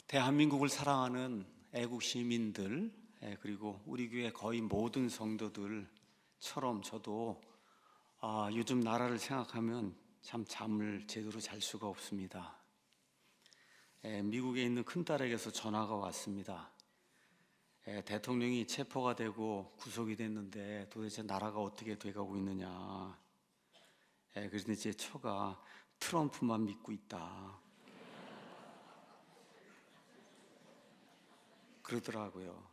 대한민국을 사랑하는 애국 시민들, 그리고 우리 교회 거의 모든 성도들처럼 저도 요즘 나라를 생각하면 참 잠을 제대로 잘 수가 없습니다. 미국에 있는 큰딸에게서 전화가 왔습니다. 대통령이 체포가 되고 구속이 됐는데 도대체 나라가 어떻게 돼가고 있느냐. 그런데 제 처가 트럼프만 믿고 있다 그러더라고요.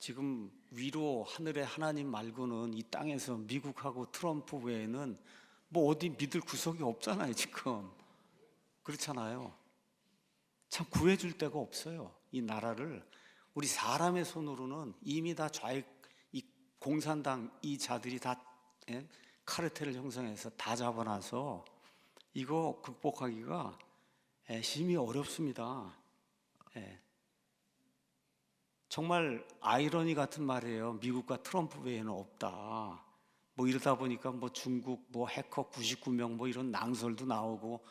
지금 위로 하늘의 하나님 말고는 이 땅에서 미국하고 트럼프 외에는 뭐 어디 믿을 구석이 없잖아요. 지금 그렇잖아요. 참 구해줄 데가 없어요. 이 나라를 우리 사람의 손으로는 이미 다 이 공산당 이 자들이 다 카르텔을 형성해서 다 잡아놔서 이거 극복하기가 심히 어렵습니다. 정말 아이러니 같은 말이에요. 미국과 트럼프 외에는 없다. 뭐 이러다 보니까 뭐 중국 뭐 해커 99명 뭐 이런 낭설도 나오고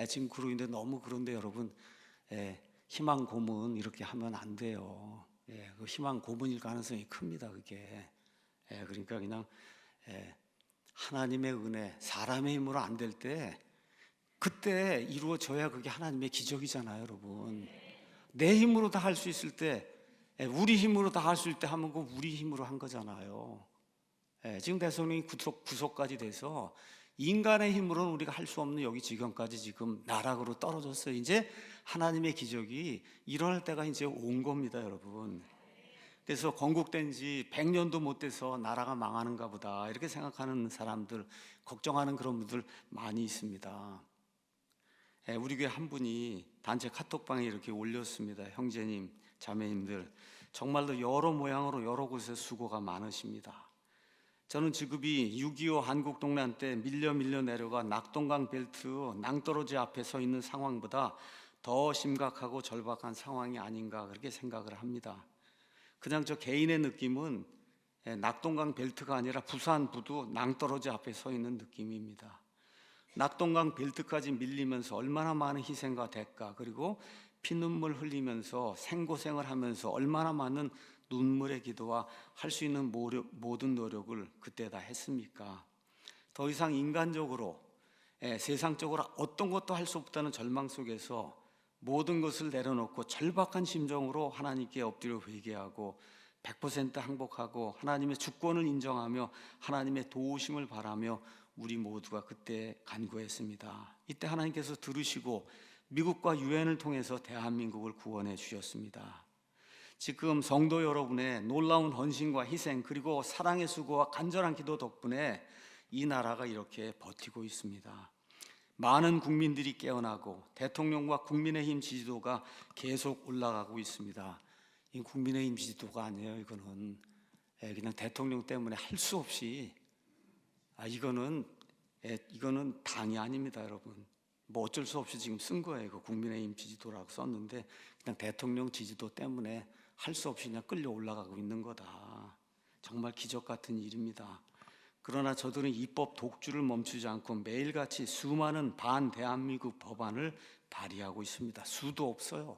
지금 그러고 있는데 너무 그런데 여러분 희망 고문 이렇게 하면 안 돼요. 그 희망 고문일 가능성이 큽니다. 그게 그러니까 그냥 하나님의 은혜 사람의 힘으로 안 될 때 그때 이루어져야 그게 하나님의 기적이잖아요. 여러분 내 힘으로 다 할 수 있을 때 우리 힘으로 다 할 수 있을 때 하면 그 우리 힘으로 한 거잖아요. 지금 대통령이 구속까지 돼서 인간의 힘으로는 우리가 할 수 없는 여기 지경까지 지금 나락으로 떨어졌어요. 이제 하나님의 기적이 일어날 때가 이제 온 겁니다, 여러분. 그래서 건국된 지 100년도 못 돼서 나라가 망하는가 보다 이렇게 생각하는 사람들, 걱정하는 그런 분들 많이 있습니다. 우리 교회 한 분이 단체 카톡방에 이렇게 올렸습니다. 형제님, 자매님들 정말로 여러 모양으로 여러 곳에 수고가 많으십니다. 저는 직업이 6.25 한국동란 때 밀려 내려가 낙동강 벨트 낭떠러지 앞에 서 있는 상황보다 더 심각하고 절박한 상황이 아닌가 그렇게 생각을 합니다. 그냥 저 개인의 느낌은 낙동강 벨트가 아니라 부산 부두 낭떠러지 앞에 서 있는 느낌입니다. 낙동강 벨트까지 밀리면서 얼마나 많은 희생과 대가 그리고 피눈물 흘리면서 생고생을 하면서 얼마나 많은 눈물의 기도와 할 수 있는 모든 노력을 그때 다 했습니까? 더 이상 인간적으로 세상적으로 어떤 것도 할 수 없다는 절망 속에서 모든 것을 내려놓고 절박한 심정으로 하나님께 엎드려 회개하고 100% 항복하고 하나님의 주권을 인정하며 하나님의 도우심을 바라며 우리 모두가 그때 간구했습니다. 이때 하나님께서 들으시고 미국과 유엔을 통해서 대한민국을 구원해 주셨습니다. 지금 성도 여러분의 놀라운 헌신과 희생 그리고 사랑의 수고와 간절한 기도 덕분에 이 나라가 이렇게 버티고 있습니다. 많은 국민들이 깨어나고 대통령과 국민의힘 지지도가 계속 올라가고 있습니다. 이 국민의힘 지지도가 아니에요. 이거는 그냥 대통령 때문에 할 수 없이 이거는 당이 아닙니다, 여러분. 뭐 어쩔 수 없이 지금 쓴 거예요. 그 국민의힘 지지도라고 썼는데 그냥 대통령 지지도 때문에 할 수 없이 그냥 끌려 올라가고 있는 거다. 정말 기적 같은 일입니다. 그러나 저들은 입법 독주를 멈추지 않고 매일같이 수많은 반 대한민국 법안을 발의하고 있습니다. 수도 없어요.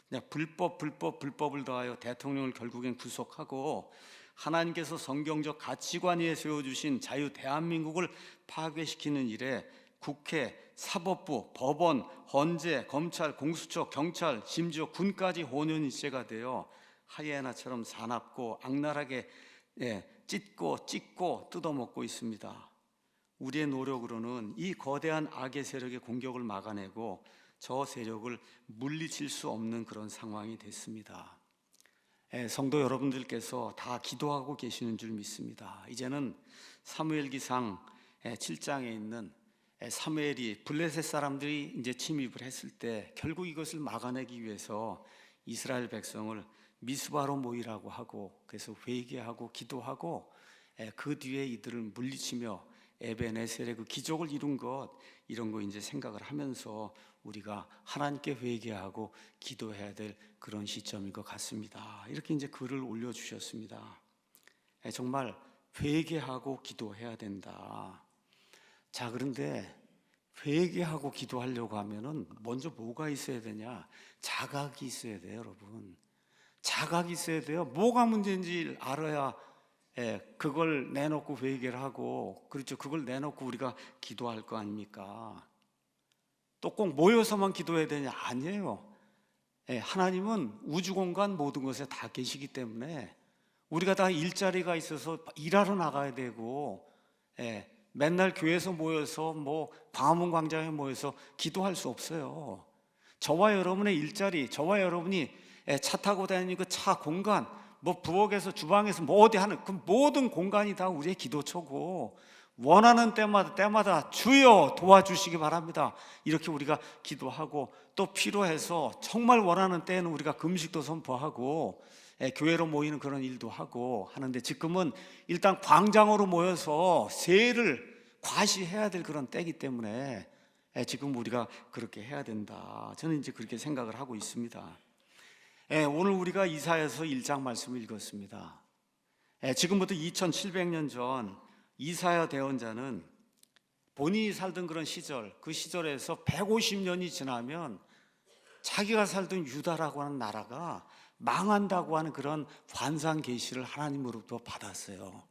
그냥 불법을 더하여 대통령을 결국엔 구속하고 하나님께서 성경적 가치관 위에 세워주신 자유 대한민국을 파괴시키는 일에 국회, 사법부, 법원, 헌재, 검찰, 공수처, 경찰, 심지어 군까지 혼연일체가 되어 하이에나처럼 사납고 악랄하게 찢고 뜯어먹고 있습니다. 우리의 노력으로는 이 거대한 악의 세력의 공격을 막아내고 저 세력을 물리칠 수 없는 그런 상황이 됐습니다. 성도 여러분들께서 다 기도하고 계시는 줄 믿습니다. 이제는 사무엘기상 7장에 있는 사무엘이 블레셋 사람들이 이제 침입을 했을 때 결국 이것을 막아내기 위해서 이스라엘 백성을 미스바로 모이라고 하고 그래서 회개하고 기도하고 그 뒤에 이들을 물리치며 에벤에셀의 그 기적을 이룬 것 이런 거 이제 생각을 하면서 우리가 하나님께 회개하고 기도해야 될 그런 시점인 것 같습니다. 이렇게 이제 글을 올려주셨습니다. 정말 회개하고 기도해야 된다. 자, 그런데 회개하고 기도하려고 하면은 먼저 뭐가 있어야 되냐? 자각이 있어야 돼요, 여러분. 자각이 있어야 돼요. 뭐가 문제인지 알아야 그걸 내놓고 회개를 하고, 그렇죠. 그걸 내놓고 우리가 기도할 거 아닙니까? 또 꼭 모여서만 기도해야 되냐? 아니에요. 하나님은 우주 공간 모든 곳에 다 계시기 때문에 우리가 다 일자리가 있어서 일하러 나가야 되고, 맨날 교회에서 모여서 뭐 광화문 광장에 모여서 기도할 수 없어요. 저와 여러분의 일자리, 저와 여러분이 차 타고 다니는 그 차 공간, 뭐 부엌에서 주방에서 뭐 어디 하는 그 모든 공간이 다 우리의 기도처고, 원하는 때마다 주여 도와주시기 바랍니다, 이렇게 우리가 기도하고, 또 필요해서 정말 원하는 때에는 우리가 금식도 선포하고 교회로 모이는 그런 일도 하고 하는데, 지금은 일단 광장으로 모여서 세를 과시해야 될 그런 때이기 때문에 지금 우리가 그렇게 해야 된다, 저는 이제 그렇게 생각을 하고 있습니다. 오늘 우리가 이사야서 1장 말씀을 읽었습니다. 지금부터 2700년 전 이사야 대언자는 본인이 살던 그런 시절, 그 시절에서 150년이 지나면 자기가 살던 유다라고 하는 나라가 망한다고 하는 그런 환상 계시를 하나님으로부터 받았어요.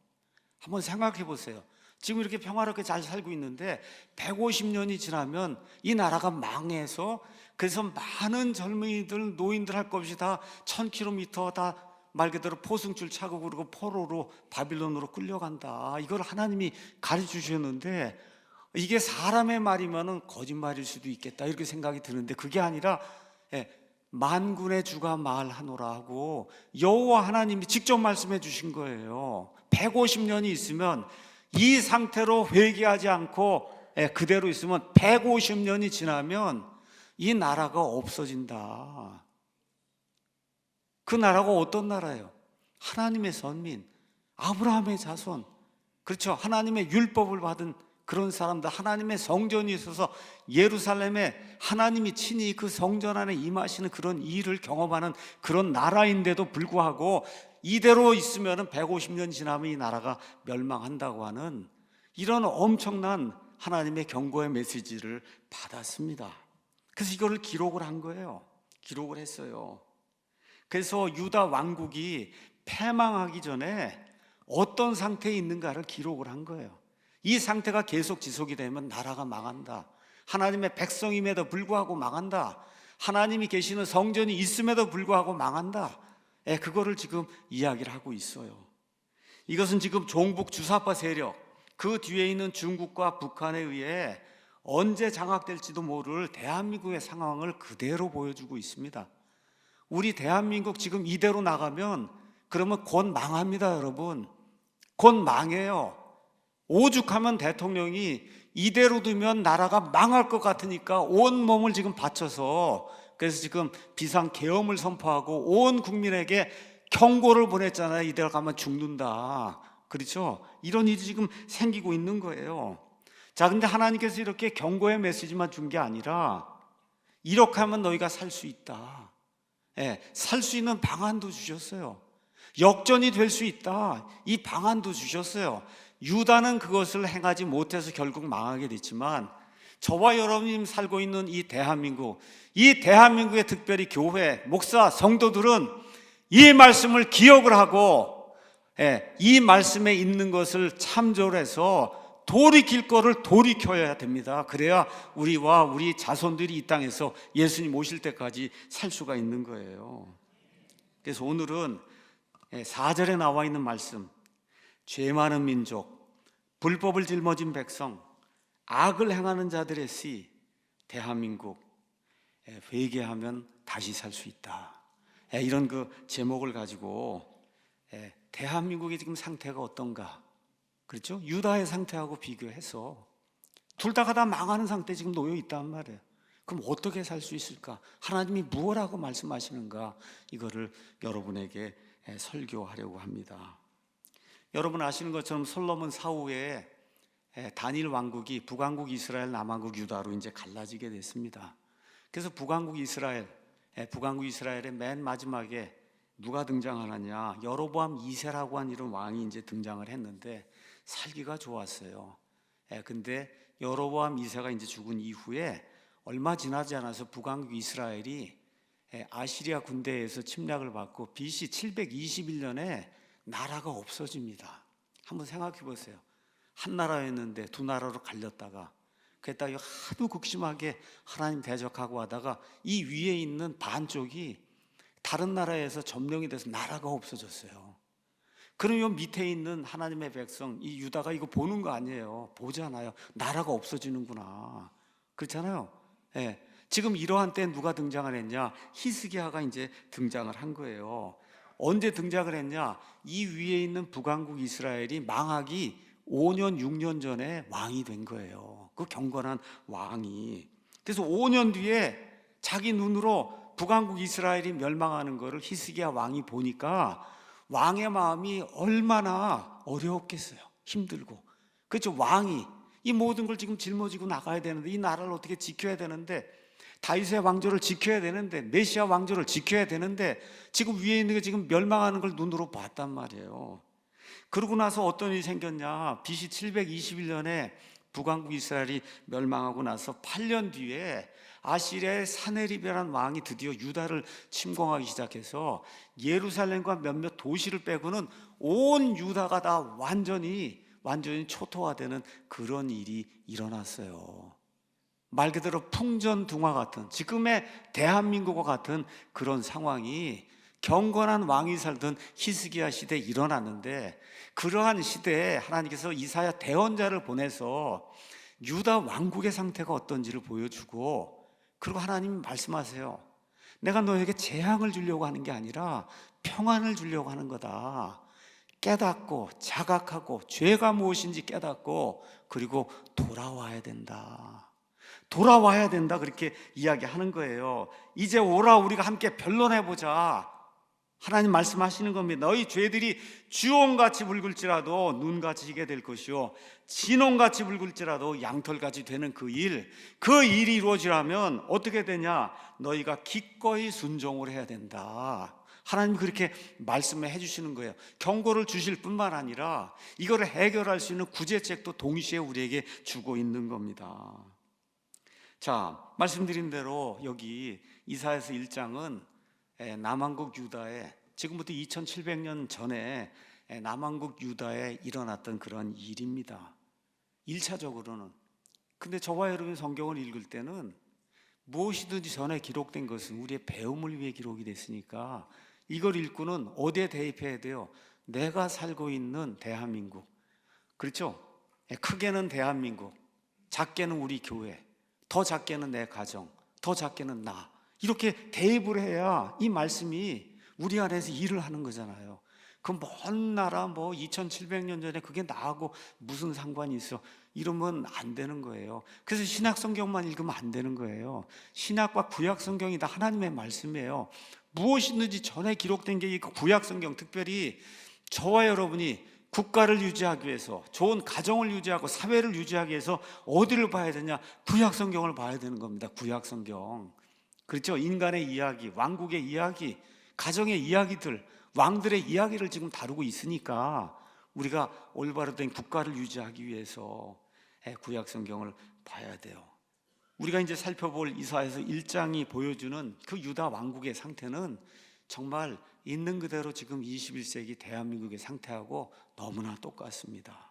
한번 생각해 보세요. 지금 이렇게 평화롭게 잘 살고 있는데 150년이 지나면 이 나라가 망해서, 그래서 많은 젊은이들, 노인들 할 것 없이 다 1000km 다 말 그대로 포승줄 차고 그러고 포로로 바빌론으로 끌려간다, 이걸 하나님이 가르쳐 주셨는데, 이게 사람의 말이면은 거짓말일 수도 있겠다 이렇게 생각이 드는데, 그게 아니라 만군의 주가 말하노라 하고 여호와 하나님이 직접 말씀해 주신 거예요. 150년이 있으면 이 상태로 회개하지 않고 그대로 있으면 150년이 지나면 이 나라가 없어진다. 그 나라가 어떤 나라예요? 하나님의 선민, 아브라함의 자손, 그렇죠. 하나님의 율법을 받은 그런 사람들, 하나님의 성전이 있어서 예루살렘에 하나님이 친히 그 성전 안에 임하시는 그런 일을 경험하는 그런 나라인데도 불구하고 이대로 있으면 150년 지나면 이 나라가 멸망한다고 하는 이런 엄청난 하나님의 경고의 메시지를 받았습니다. 그래서 이거를 기록을 한 거예요. 기록을 했어요. 그래서 유다 왕국이 패망하기 전에 어떤 상태에 있는가를 기록을 한 거예요. 이 상태가 계속 지속이 되면 나라가 망한다, 하나님의 백성임에도 불구하고 망한다, 하나님이 계시는 성전이 있음에도 불구하고 망한다, 그거를 지금 이야기를 하고 있어요. 이것은 지금 종북 주사파 세력, 그 뒤에 있는 중국과 북한에 의해 언제 장악될지도 모를 대한민국의 상황을 그대로 보여주고 있습니다. 우리 대한민국 지금 이대로 나가면 그러면 곧 망합니다, 여러분. 곧 망해요. 오죽하면 대통령이 이대로 두면 나라가 망할 것 같으니까 온 몸을 지금 바쳐서, 그래서 지금 비상계엄을 선포하고 온 국민에게 경고를 보냈잖아요. 이대로 가면 죽는다, 그렇죠? 이런 일이 지금 생기고 있는 거예요. 자, 근데 하나님께서 이렇게 경고의 메시지만 준 게 아니라 이렇게 하면 너희가 살 수 있다, 살 수 있는 방안도 주셨어요. 역전이 될 수 있다, 이 방안도 주셨어요. 유다는 그것을 행하지 못해서 결국 망하게 됐지만, 저와 여러분이 살고 있는 이 대한민국, 이 대한민국의 특별히 교회, 목사, 성도들은 이 말씀을 기억을 하고 이 말씀에 있는 것을 참조해서 돌이킬 거를 돌이켜야 됩니다. 그래야 우리와 우리 자손들이 이 땅에서 예수님 오실 때까지 살 수가 있는 거예요. 그래서 오늘은 4절에 나와 있는 말씀, 죄 많은 민족, 불법을 짊어진 백성, 악을 행하는 자들의 씨, 대한민국, 회개하면 다시 살 수 있다, 이런 그 제목을 가지고 대한민국의 지금 상태가 어떤가, 그렇죠? 유다의 상태하고 비교해서 둘 다가 다 망하는 상태에 지금 놓여 있단 말이에요. 그럼 어떻게 살 수 있을까? 하나님이 무엇라고 말씀하시는가? 이거를 여러분에게 설교하려고 합니다. 여러분 아시는 것처럼 솔로몬 사후에 단일 왕국이 북왕국 이스라엘, 남왕국 유다로 이제 갈라지게 됐습니다. 그래서 북왕국 이스라엘의 맨 마지막에 누가 등장하느냐? 여로보암 2세라고 하는 이런 왕이 이제 등장을 했는데 살기가 좋았어요. 근데 여로보암 2세가 이제 죽은 이후에 얼마 지나지 않아서 북왕국 이스라엘이 아시리아 군대에서 침략을 받고 BC 721년에 나라가 없어집니다. 한번 생각해 보세요. 한 나라였는데 두 나라로 갈렸다가 그랬다가 하도 극심하게 하나님 대적하고 하다가 이 위에 있는 반쪽이 다른 나라에서 점령이 돼서 나라가 없어졌어요. 그러면 밑에 있는 하나님의 백성 이 유다가 이거 보는 거 아니에요. 보잖아요. 나라가 없어지는구나. 그렇잖아요. 예. 지금 이러한 때 누가 등장을 했냐? 히스기야가 이제 등장을 한 거예요. 언제 등장을 했냐? 이 위에 있는 북왕국 이스라엘이 망하기 5년 6년 전에 왕이 된 거예요. 그 경건한 왕이. 그래서 5년 뒤에 자기 눈으로 북왕국 이스라엘이 멸망하는 거를 히스기야 왕이 보니까 왕의 마음이 얼마나 어려웠겠어요. 힘들고. 그렇죠. 왕이 이 모든 걸 지금 짊어지고 나가야 되는데, 이 나라를 어떻게 지켜야 되는데, 다윗의 왕조를 지켜야 되는데, 메시아 왕조를 지켜야 되는데, 지금 위에 있는 게 지금 멸망하는 걸 눈으로 봤단 말이에요. 그러고 나서 어떤 일이 생겼냐? BC 721년에 북왕국 이스라엘이 멸망하고 나서 8년 뒤에 아시리아의 사네립이라는 왕이 드디어 유다를 침공하기 시작해서 예루살렘과 몇몇 도시를 빼고는 온 유다가 다 완전히 초토화되는 그런 일이 일어났어요. 말 그대로 풍전등화 같은, 지금의 대한민국과 같은 그런 상황이 경건한 왕이 살던 히스기야 시대에 일어났는데, 그러한 시대에 하나님께서 이사야 대언자를 보내서 유다 왕국의 상태가 어떤지를 보여주고, 그리고 하나님이 말씀하세요. 내가 너에게 재앙을 주려고 하는 게 아니라 평안을 주려고 하는 거다. 깨닫고 자각하고 죄가 무엇인지 깨닫고, 그리고 돌아와야 된다. 돌아와야 된다. 그렇게 이야기하는 거예요. 이제 오라, 우리가 함께 변론해보자. 하나님 말씀하시는 겁니다. 너희 죄들이 주홍같이 붉을지라도 눈같이 희게 될 것이요, 진홍같이 붉을지라도 양털같이 되는 그 일이 이루어지려면 어떻게 되냐? 너희가 기꺼이 순종을 해야 된다. 하나님 그렇게 말씀을 해주시는 거예요. 경고를 주실 뿐만 아니라 이거를 해결할 수 있는 구제책도 동시에 우리에게 주고 있는 겁니다. 자, 말씀드린 대로 여기 이사야서 1장은 남왕국 유다에, 지금부터 2700년 전에 남왕국 유다에 일어났던 그런 일입니다. 1차적으로는. 근데 저와 여러분이 성경을 읽을 때는 무엇이든지 전에 기록된 것은 우리의 배움을 위해 기록이 됐으니까 이걸 읽고는 어디에 대입해야 돼요? 내가 살고 있는 대한민국. 그렇죠? 크게는 대한민국, 작게는 우리 교회, 더 작게는 내 가정, 더 작게는 나. 이렇게 대입을 해야 이 말씀이 우리 안에서 일을 하는 거잖아요. 그 먼 나라 2700년 전에 그게 나하고 무슨 상관이 있어? 이러면 안 되는 거예요. 그래서 신약 성경만 읽으면 안 되는 거예요. 신약과 구약 성경이 다 하나님의 말씀이에요. 무엇이든지 전에 기록된 게 이 구약 성경, 특별히 저와 여러분이 국가를 유지하기 위해서, 좋은 가정을 유지하고 사회를 유지하기 위해서 어디를 봐야 되냐? 구약 성경을 봐야 되는 겁니다. 구약 성경. 그렇죠? 인간의 이야기, 왕국의 이야기, 가정의 이야기들, 왕들의 이야기를 지금 다루고 있으니까 우리가 올바로 된 국가를 유지하기 위해서 구약 성경을 봐야 돼요. 우리가 이제 살펴볼 이사야서 1장이 보여주는 그 유다 왕국의 상태는 정말 있는 그대로 지금 21세기 대한민국의 상태하고 너무나 똑같습니다.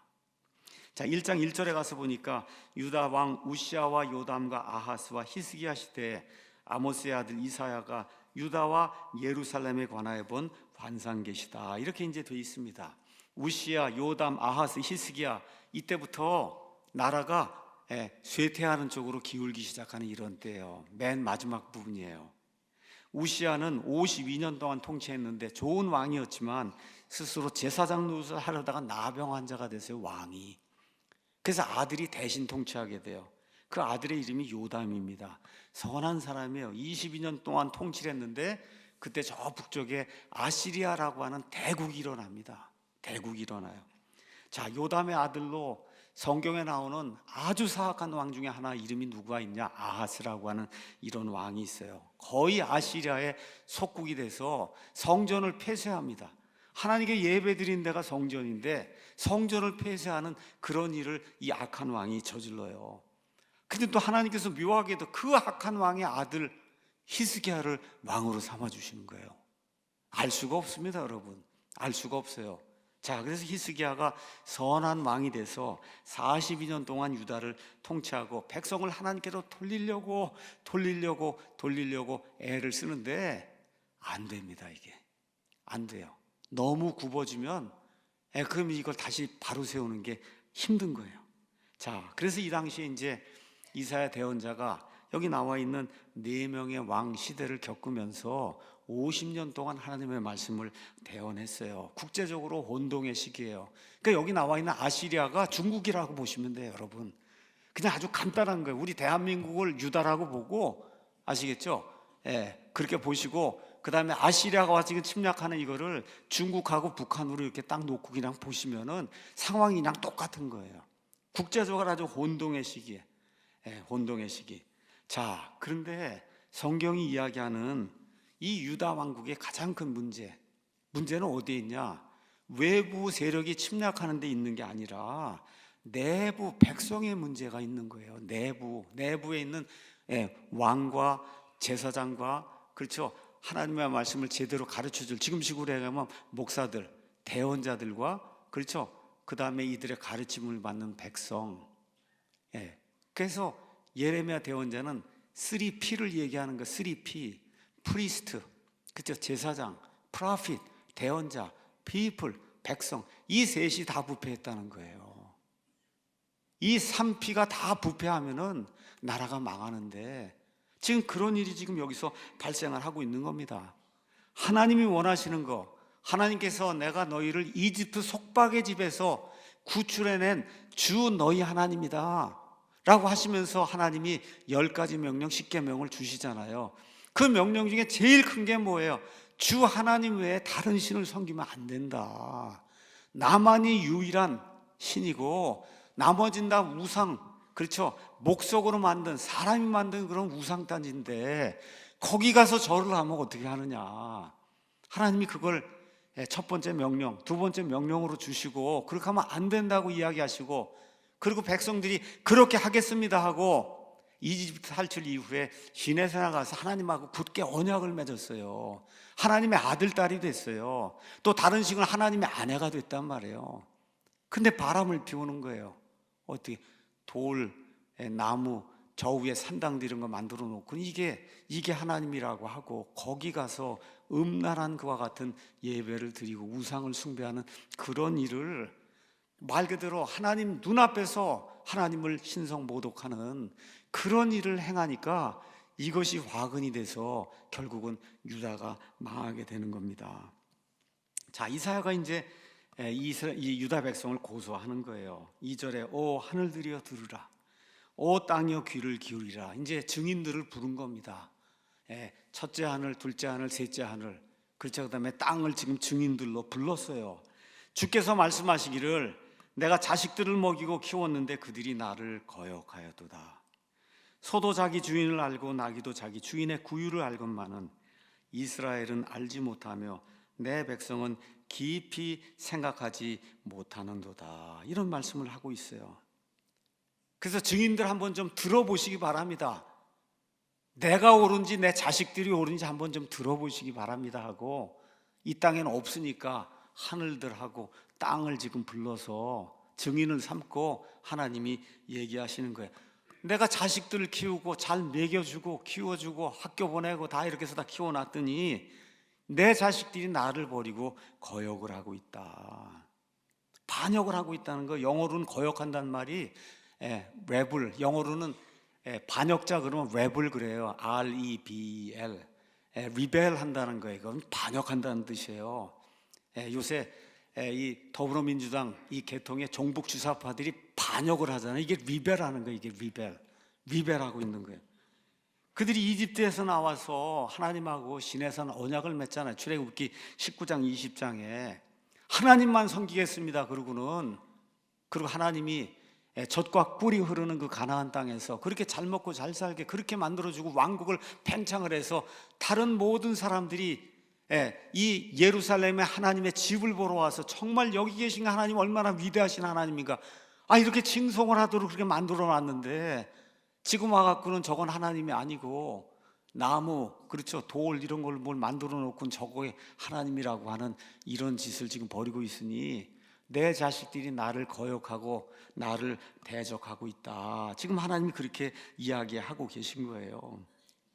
자, 1장 1절에 가서 보니까 유다 왕 우시아와 요담과 아하스와 히스기야 시대에 아모스의 아들 이사야가 유다와 예루살렘에 관하여 본 환상계시다. 이렇게 이제 되어 있습니다. 우시아, 요담, 아하스, 히스기야, 이때부터 나라가 쇠퇴하는 쪽으로 기울기 시작하는 이런 때예요. 맨 마지막 부분이에요. 우시아는 52년 동안 통치했는데 좋은 왕이었지만 스스로 제사장 노릇을 하려다가 나병 환자가 됐어요, 왕이. 그래서 아들이 대신 통치하게 돼요. 그 아들의 이름이 요담입니다. 선한 사람이에요. 22년 동안 통치를 했는데 그때 저 북쪽에 아시리아라고 하는 대국이 일어납니다. 대국이 일어나요. 자, 요담의 아들로 성경에 나오는 아주 사악한 왕 중에 하나 이름이 누가 있냐? 아하스라고 하는 이런 왕이 있어요. 거의 아시리아의 속국이 돼서 성전을 폐쇄합니다. 하나님께 예배 드린 데가 성전인데 성전을 폐쇄하는 그런 일을 이 악한 왕이 저질러요. 근데 또 하나님께서 묘하게도 그 악한 왕의 아들 히스기야를 왕으로 삼아 주시는 거예요. 알 수가 없습니다, 여러분. 알 수가 없어요. 자, 그래서 히스기야가 선한 왕이 돼서 42년 동안 유다를 통치하고 백성을 하나님께로 돌리려고 애를 쓰는데 안 됩니다. 이게 안 돼요. 너무 굽어지면 그럼 이걸 다시 바로 세우는 게 힘든 거예요. 자, 그래서 이 당시에 이제 이사야 대언자가 여기 나와 있는 4명의 왕 시대를 겪으면서 50년 동안 하나님의 말씀을 대언했어요. 국제적으로 혼동의 시기예요. 그러니까 여기 나와 있는 아시리아가 중국이라고 보시면 돼요, 여러분. 그냥 아주 간단한 거예요. 우리 대한민국을 유다라고 보고, 아시겠죠? 그렇게 보시고, 그 다음에 아시리아가 와서 지금 침략하는 이거를 중국하고 북한으로 이렇게 딱 놓고 그냥 보시면은 상황이 그냥 똑같은 거예요. 국제적으로 아주 혼동의 시기에, 혼동의 시기. 자, 그런데 성경이 이야기하는 이 유다 왕국의 가장 큰 문제는 어디에 있냐? 외부 세력이 침략하는 데 있는 게 아니라 내부 백성의 문제가 있는 거예요. 내부에 있는 왕과 제사장과, 그렇죠, 하나님의 말씀을 제대로 가르쳐줄, 지금식으로 얘기하면 목사들, 대언자들과, 그렇죠, 그 다음에 이들의 가르침을 받는 백성. 그래서 예레미야 대언자는 3P를 얘기하는 거. 3P, 프리스트, 그렇죠, 제사장, 프로핏, 대언자, people, 백성, 이 셋이 다 부패했다는 거예요. 이 3P가 다 부패하면은 나라가 망하는데 지금 그런 일이 지금 여기서 발생을 하고 있는 겁니다. 하나님이 원하시는 거, 하나님께서 내가 너희를 이집트 속박의 집에서 구출해낸 주 너희 하나님이다 라고 하시면서 하나님이 10가지 명령, 10계명을 주시잖아요. 그 명령 중에 제일 큰 게 뭐예요? 주 하나님 외에 다른 신을 섬기면 안 된다. 나만이 유일한 신이고 나머지는 다 우상, 그렇죠, 목석으로 만든, 사람이 만든 그런 우상단지인데 거기 가서 절을 하면 어떻게 하느냐. 하나님이 그걸 첫 번째 명령, 두 번째 명령으로 주시고 그렇게 하면 안 된다고 이야기하시고, 그리고 백성들이 그렇게 하겠습니다 하고 이집트 탈출 이후에 시내에 나가서 하나님하고 굳게 언약을 맺었어요. 하나님의 아들, 딸이 됐어요. 또 다른 식으로 하나님의 아내가 됐단 말이에요. 근데 바람을 피우는 거예요. 어떻게 돌, 나무, 저 위에 산당들 이런 거 만들어 놓고 이게 하나님이라고 하고 거기 가서 음란한 그와 같은 예배를 드리고 우상을 숭배하는 그런 일을, 말 그대로 하나님 눈앞에서 하나님을 신성 모독하는 그런 일을 행하니까 이것이 화근이 돼서 결국은 유다가 망하게 되는 겁니다. 자, 이사야가 이제 이 유다 백성을 고소하는 거예요. 2절에 오 하늘들이여 들으라, 오 땅이여 귀를 기울이라. 이제 증인들을 부른 겁니다. 첫째 하늘, 둘째 하늘, 셋째 하늘, 그렇죠, 그 다음에 땅을 지금 증인들로 불렀어요. 주께서 말씀하시기를 내가 자식들을 먹이고 키웠는데 그들이 나를 거역하였도다. 소도 자기 주인을 알고 나귀도 자기 주인의 구유를 알건만은 이스라엘은 알지 못하며 내 백성은 깊이 생각하지 못하는도다. 이런 말씀을 하고 있어요. 그래서 증인들 한번 좀 들어보시기 바랍니다. 내가 옳은지 내 자식들이 옳은지 한번 좀 들어보시기 바랍니다 하고, 이 땅에는 없으니까 하늘들하고 땅을 지금 불러서 증인을 삼고 하나님이 얘기하시는 거예요. 내가 자식들을 키우고 잘 먹여주고 키워주고 학교 보내고 다 이렇게 해서 다 키워놨더니 내 자식들이 나를 버리고 거역을 하고 있다. 반역을 하고 있다는 거. 영어로는 거역한다는 말이 레블, 영어로는 반역자 그러면 레블 그래요. R-E-B-L, 리벨 한다는 거예요. 그건 반역한다는 뜻이에요. 요새 이 더불어민주당 이 계통의 종북 주사파들이 반역을 하잖아요. 이게 리벨하는 거예요. 이게 리벨하고 있는 거예요. 그들이 이집트에서 나와서 하나님하고 시내산 언약을 맺잖아요. 출애굽기 19장 20장에 하나님만 섬기겠습니다. 그리고 하나님이 젖과 꿀이 흐르는 그 가나안 땅에서 그렇게 잘 먹고 잘 살게 그렇게 만들어주고 왕국을 팽창을 해서 다른 모든 사람들이 이 예루살렘에 하나님의 집을 보러 와서 정말 여기 계신 하나님 얼마나 위대하신 하나님인가, 이렇게 칭송을 하도록 그렇게 만들어 놨는데 지금 와갖고는 저건 하나님이 아니고 나무, 그렇죠, 돌 이런 걸 뭘 만들어 놓고 저거에 하나님이라고 하는 이런 짓을 지금 벌이고 있으니 내 자식들이 나를 거역하고 나를 대적하고 있다. 지금 하나님이 그렇게 이야기하고 계신 거예요.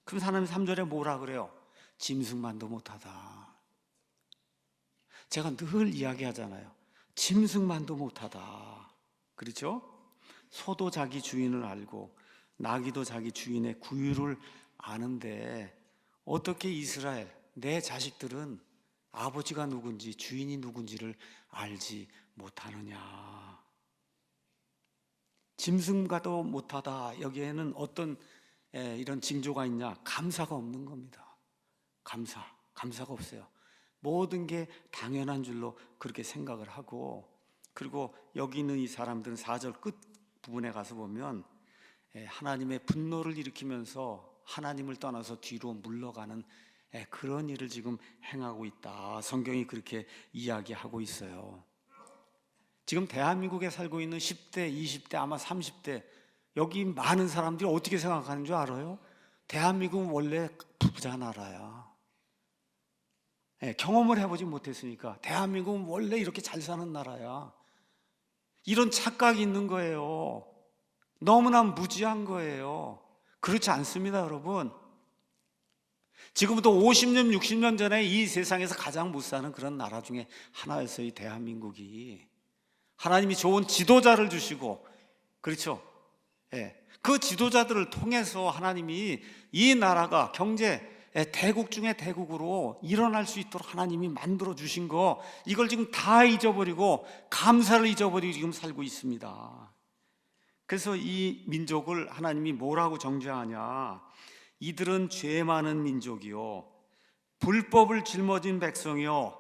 그럼 하나님 3절에 뭐라 그래요? 짐승만도 못하다. 제가 늘 이야기하잖아요. 짐승만도 못하다. 그렇죠? 소도 자기 주인을 알고 나귀도 자기 주인의 구유를 아는데 어떻게 이스라엘, 내 자식들은 아버지가 누군지 주인이 누군지를 알지 못하느냐. 짐승과도 못하다. 여기에는 어떤 이런 징조가 있냐? 감사가 없는 겁니다. 감사가 없어요. 모든 게 당연한 줄로 그렇게 생각을 하고, 그리고 여기 있는 이 사람들은 4절 끝 부분에 가서 보면 하나님의 분노를 일으키면서 하나님을 떠나서 뒤로 물러가는 그런 일을 지금 행하고 있다. 성경이 그렇게 이야기하고 있어요. 지금 대한민국에 살고 있는 10대, 20대, 아마 30대 여기 많은 사람들이 어떻게 생각하는 줄 알아요? 대한민국은 원래 부자 나라야. 경험을 해보지 못했으니까 대한민국은 원래 이렇게 잘 사는 나라야. 이런 착각이 있는 거예요. 너무나 무지한 거예요. 그렇지 않습니다, 여러분. 지금부터 50년, 60년 전에 이 세상에서 가장 못 사는 그런 나라 중에 하나였어요, 이 대한민국이. 하나님이 좋은 지도자를 주시고, 그렇죠? 그 지도자들을 통해서 하나님이 이 나라가 경제 대국 중에 대국으로 일어날 수 있도록 하나님이 만들어 주신 거, 이걸 지금 다 잊어버리고 감사를 잊어버리고 지금 살고 있습니다. 그래서 이 민족을 하나님이 뭐라고 정죄하냐? 이들은 죄 많은 민족이요, 불법을 짊어진 백성이요,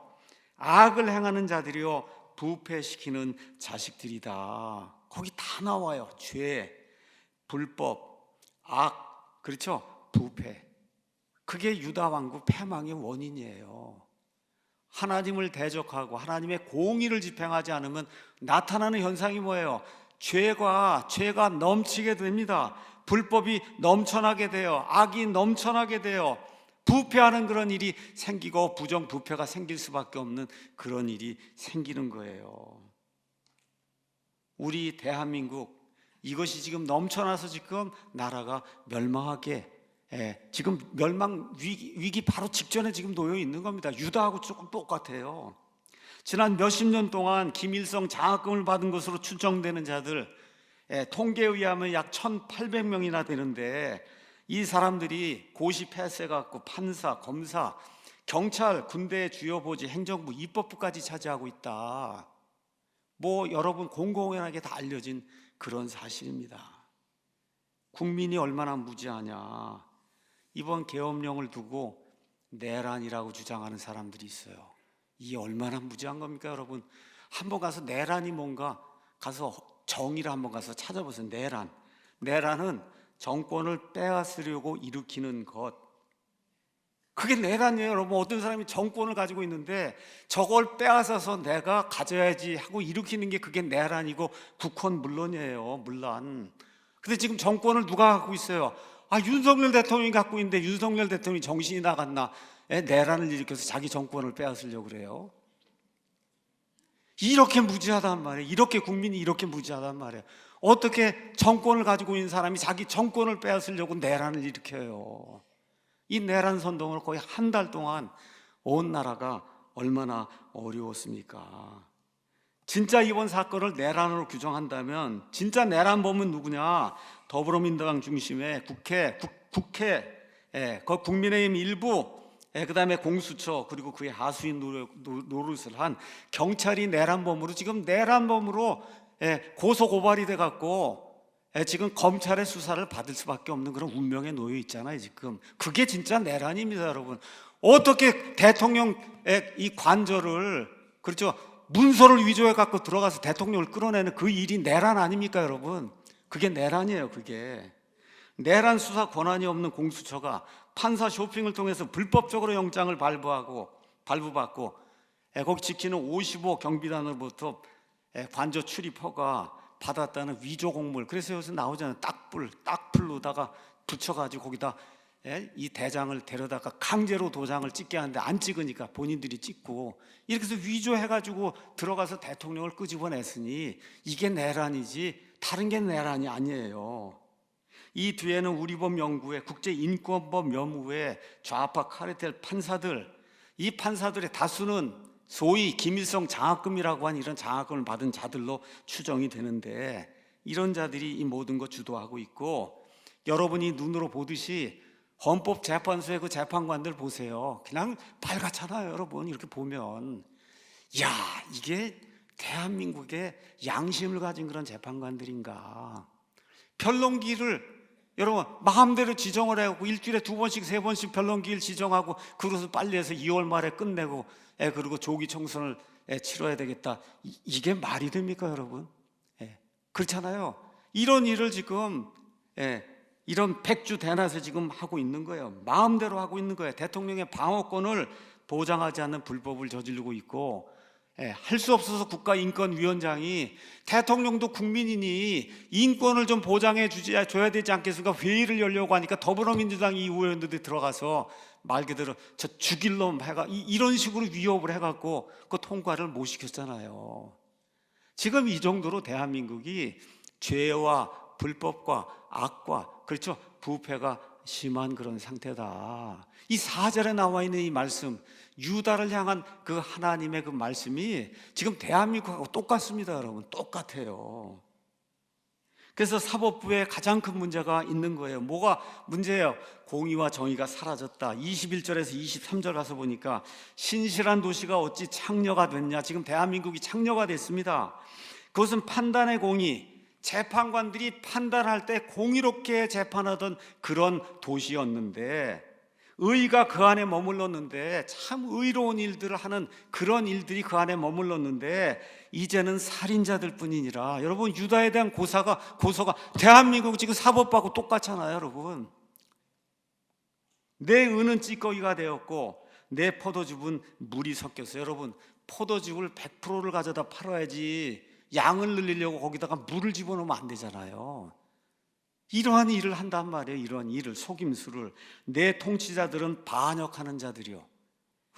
악을 행하는 자들이요, 부패시키는 자식들이다. 거기 다 나와요. 죄, 불법, 악, 그렇죠? 부패. 그게 유다 왕국 패망의 원인이에요. 하나님을 대적하고 하나님의 공의를 집행하지 않으면 나타나는 현상이 뭐예요? 죄가 넘치게 됩니다. 불법이 넘쳐나게 돼요. 악이 넘쳐나게 돼요. 부패하는 그런 일이 생기고 부정부패가 생길 수밖에 없는 그런 일이 생기는 거예요. 우리 대한민국, 이것이 지금 넘쳐나서 지금 나라가 멸망하게, 지금 멸망 위기 바로 직전에 지금 놓여 있는 겁니다. 유다하고 조금 똑같아요. 지난 몇십 년 동안 김일성 장학금을 받은 것으로 추정되는 자들, 통계에 의하면 약 1,800명이나 되는데 이 사람들이 고시 폐쇄해갖고 판사, 검사, 경찰, 군대, 주요 보직, 행정부, 입법부까지 차지하고 있다. 여러분 공공연하게 다 알려진 그런 사실입니다. 국민이 얼마나 무지하냐. 이번 계엄령을 두고 내란이라고 주장하는 사람들이 있어요. 이게 얼마나 무지한 겁니까, 여러분? 한번 가서 내란이 뭔가 가서 정의를 한번 가서 찾아보세요. 내란은 정권을 빼앗으려고 일으키는 것, 그게 내란이에요. 여러분, 어떤 사람이 정권을 가지고 있는데 저걸 빼앗아서 내가 가져야지 하고 일으키는 게 그게 내란이고, 국헌 물론이에요. 물론. 근데 지금 정권을 누가 갖고 있어요? 윤석열 대통령이 갖고 있는데 윤석열 대통령이 정신이 나갔나? 내란을 일으켜서 자기 정권을 빼앗으려고 그래요. 이렇게 무지하단 말이에요. 이렇게 국민이 이렇게 무지하단 말이에요. 어떻게 정권을 가지고 있는 사람이 자기 정권을 빼앗으려고 내란을 일으켜요? 이 내란 선동을 거의 한 달 동안 온 나라가 얼마나 어려웠습니까? 진짜 이번 사건을 내란으로 규정한다면 진짜 내란범은 누구냐? 더불어민주당 중심의 국회, 그 국민의힘 일부, 그 다음에 공수처, 그리고 그의 하수인 노릇을 한 경찰이 내란범으로 지금 내란범으로 고소고발이 돼갖고 지금 검찰의 수사를 받을 수밖에 없는 그런 운명에 놓여 있잖아요. 지금 그게 진짜 내란입니다, 여러분. 어떻게 대통령의 이 관저를, 그렇죠, 문서를 위조해 갖고 들어가서 대통령을 끌어내는 그 일이 내란 아닙니까, 여러분? 그게 내란이에요. 그게 내란 수사 권한이 없는 공수처가 판사 쇼핑을 통해서 불법적으로 영장을 발부하고 발부받고 거기 지키는 55 경비단으로부터 관저 출입허가 받았다는 위조 공물. 그래서 여기서 나오잖아요. 딱풀로다가 붙여가지고 거기다 이 대장을 데려다가 강제로 도장을 찍게 하는데 안 찍으니까 본인들이 찍고 이렇게 해서 위조해가지고 들어가서 대통령을 끄집어냈으니 이게 내란이지 다른 게 내란이 아니에요. 이 뒤에는 우리법 연구회, 국제인권법 연구회 좌파 카르텔 판사들, 이 판사들의 다수는 소위 김일성 장학금이라고 하는 이런 장학금을 받은 자들로 추정이 되는데 이런 자들이 이 모든 거 주도하고 있고, 여러분이 눈으로 보듯이 헌법재판소의 그 재판관들 보세요. 그냥 빨갛잖아요. 여러분 이렇게 보면 야, 이게 대한민국의 양심을 가진 그런 재판관들인가. 변론기를 여러분 마음대로 지정을 해갖고 일주일에 2번씩 3번씩 변론기를 지정하고 그것을 빨리 해서 2월 말에 끝내고 그리고 조기 총선을 치러야 되겠다. 이게 말이 됩니까 여러분? 그렇잖아요. 이런 일을 지금 이런 백주 대낮에 지금 하고 있는 거예요. 마음대로 하고 있는 거예요. 대통령의 방어권을 보장하지 않는 불법을 저지르고 있고, 할 수 없어서 국가인권위원장이 대통령도 국민이니 인권을 좀 보장해 줘야 되지 않겠습니까? 회의를 열려고 하니까 더불어민주당 이 의원들이 들어가서 말 그대로 저 죽일 놈 해가 이런 식으로 위협을 해갖고 그 통과를 못 시켰잖아요. 지금 이 정도로 대한민국이 죄와 불법과 악과 그렇죠 부패가 심한 그런 상태다. 이 4절에 나와 있는 이 말씀, 유다를 향한 그 하나님의 그 말씀이 지금 대한민국하고 똑같습니다. 여러분 똑같아요. 그래서 사법부에 가장 큰 문제가 있는 거예요. 뭐가 문제예요? 공의와 정의가 사라졌다. 21절에서 23절 가서 보니까 신실한 도시가 어찌 창녀가 됐냐. 지금 대한민국이 창녀가 됐습니다. 그것은 판단의 공의, 재판관들이 판단할 때 공의롭게 재판하던 그런 도시였는데, 의가 그 안에 머물렀는데, 참 의로운 일들을 하는 그런 일들이 그 안에 머물렀는데 이제는 살인자들 뿐이니라. 여러분 유다에 대한 고소가 대한민국 지금 사법부하고 똑같잖아요. 여러분 내 은은 찌꺼기가 되었고 내 포도즙은 물이 섞였어요. 여러분 포도즙을 100%를 가져다 팔아야지 양을 늘리려고 거기다가 물을 집어넣으면 안 되잖아요. 이러한 일을 한단 말이에요. 이러한 일을, 속임수를. 내 통치자들은 반역하는 자들이요.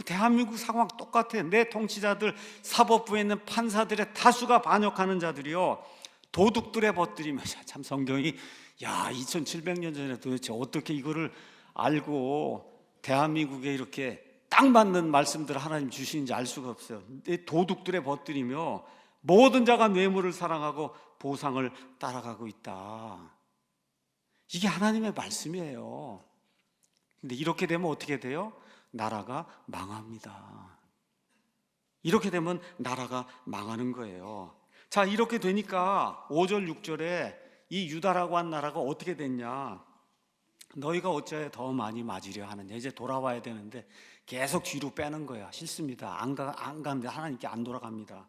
대한민국 상황 똑같아요. 내 통치자들, 사법부에 있는 판사들의 다수가 반역하는 자들이요. 도둑들의 벗들이며. 참 성경이 2700년 전에 도대체 어떻게 이거를 알고 대한민국에 이렇게 딱 맞는 말씀들을 하나님 주시는지 알 수가 없어요. 내 도둑들의 벗들이며 모든 자가 뇌물을 사랑하고 보상을 따라가고 있다. 이게 하나님의 말씀이에요. 근데 이렇게 되면 어떻게 돼요? 나라가 망합니다. 이렇게 되면 나라가 망하는 거예요. 자, 이렇게 되니까 5절 6절에 이 유다라고 한 나라가 어떻게 됐냐? 너희가 어찌하여 더 많이 맞으려 하느냐? 이제 돌아와야 되는데 계속 뒤로 빼는 거야. 싫습니다. 안 가는데 하나님께 안 돌아갑니다.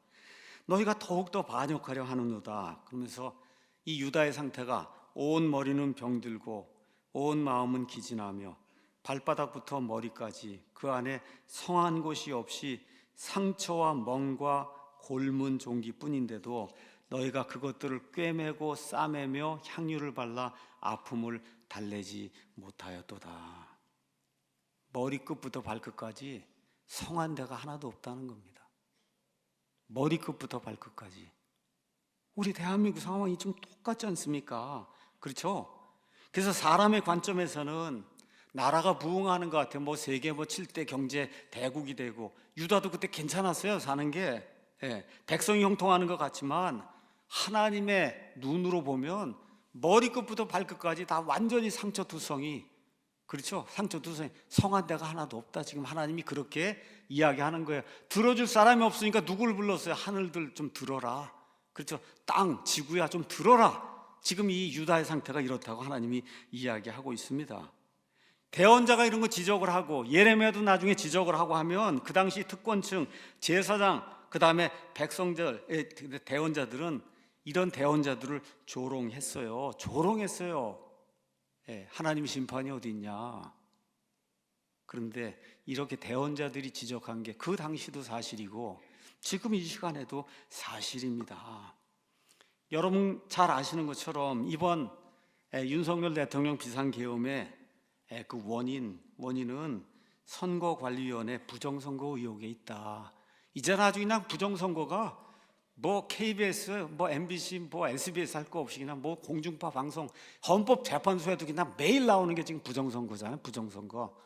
너희가 더욱더 반역하려 하느노다. 그러면서 이 유다의 상태가 온 머리는 병들고 온 마음은 기진하며 발바닥부터 머리까지 그 안에 성한 곳이 없이 상처와 멍과 골문 종기뿐인데도 너희가 그것들을 꿰매고 싸매며 향유를 발라 아픔을 달래지 못하였도다. 머리끝부터 발끝까지 성한 데가 하나도 없다는 겁니다. 머리끝부터 발끝까지. 우리 대한민국 상황이 좀 똑같지 않습니까? 그렇죠? 그래서 사람의 관점에서는 나라가 부흥하는 것 같아요. 세계 7대 경제 대국이 되고, 유다도 그때 괜찮았어요. 사는 게. 백성이 형통하는 것 같지만 하나님의 눈으로 보면 머리끝부터 발끝까지 다 완전히 상처투성이, 그렇죠? 상처투성이, 성한 데가 하나도 없다. 지금 하나님이 그렇게 이야기하는 거예요. 들어줄 사람이 없으니까 누구를 불렀어요? 하늘들 좀 들어라. 그렇죠? 땅, 지구야 좀 들어라. 지금 이 유다의 상태가 이렇다고 하나님이 이야기하고 있습니다. 대언자가 이런 거 지적을 하고, 예레미야도 나중에 지적을 하고 하면 그 당시 특권층, 제사장, 그 다음에 백성들, 대언자들은 이런 대언자들을 조롱했어요. 조롱했어요. 하나님 심판이 어디 있냐? 그런데 이렇게 대언자들이 지적한 게 그 당시도 사실이고 지금 이 시간에도 사실입니다. 여러분 잘 아시는 것처럼 이번 윤석열 대통령 비상계엄의 그 원인은 선거관리위원회 부정선거 의혹에 있다. 이제는 아주 그냥 부정선거가 뭐 KBS, 뭐 MBC, 뭐 SBS 할 거 없이 그냥 뭐 공중파 방송, 헌법재판소에도 그냥 매일 나오는 게 지금 부정선거잖아요. 부정선거.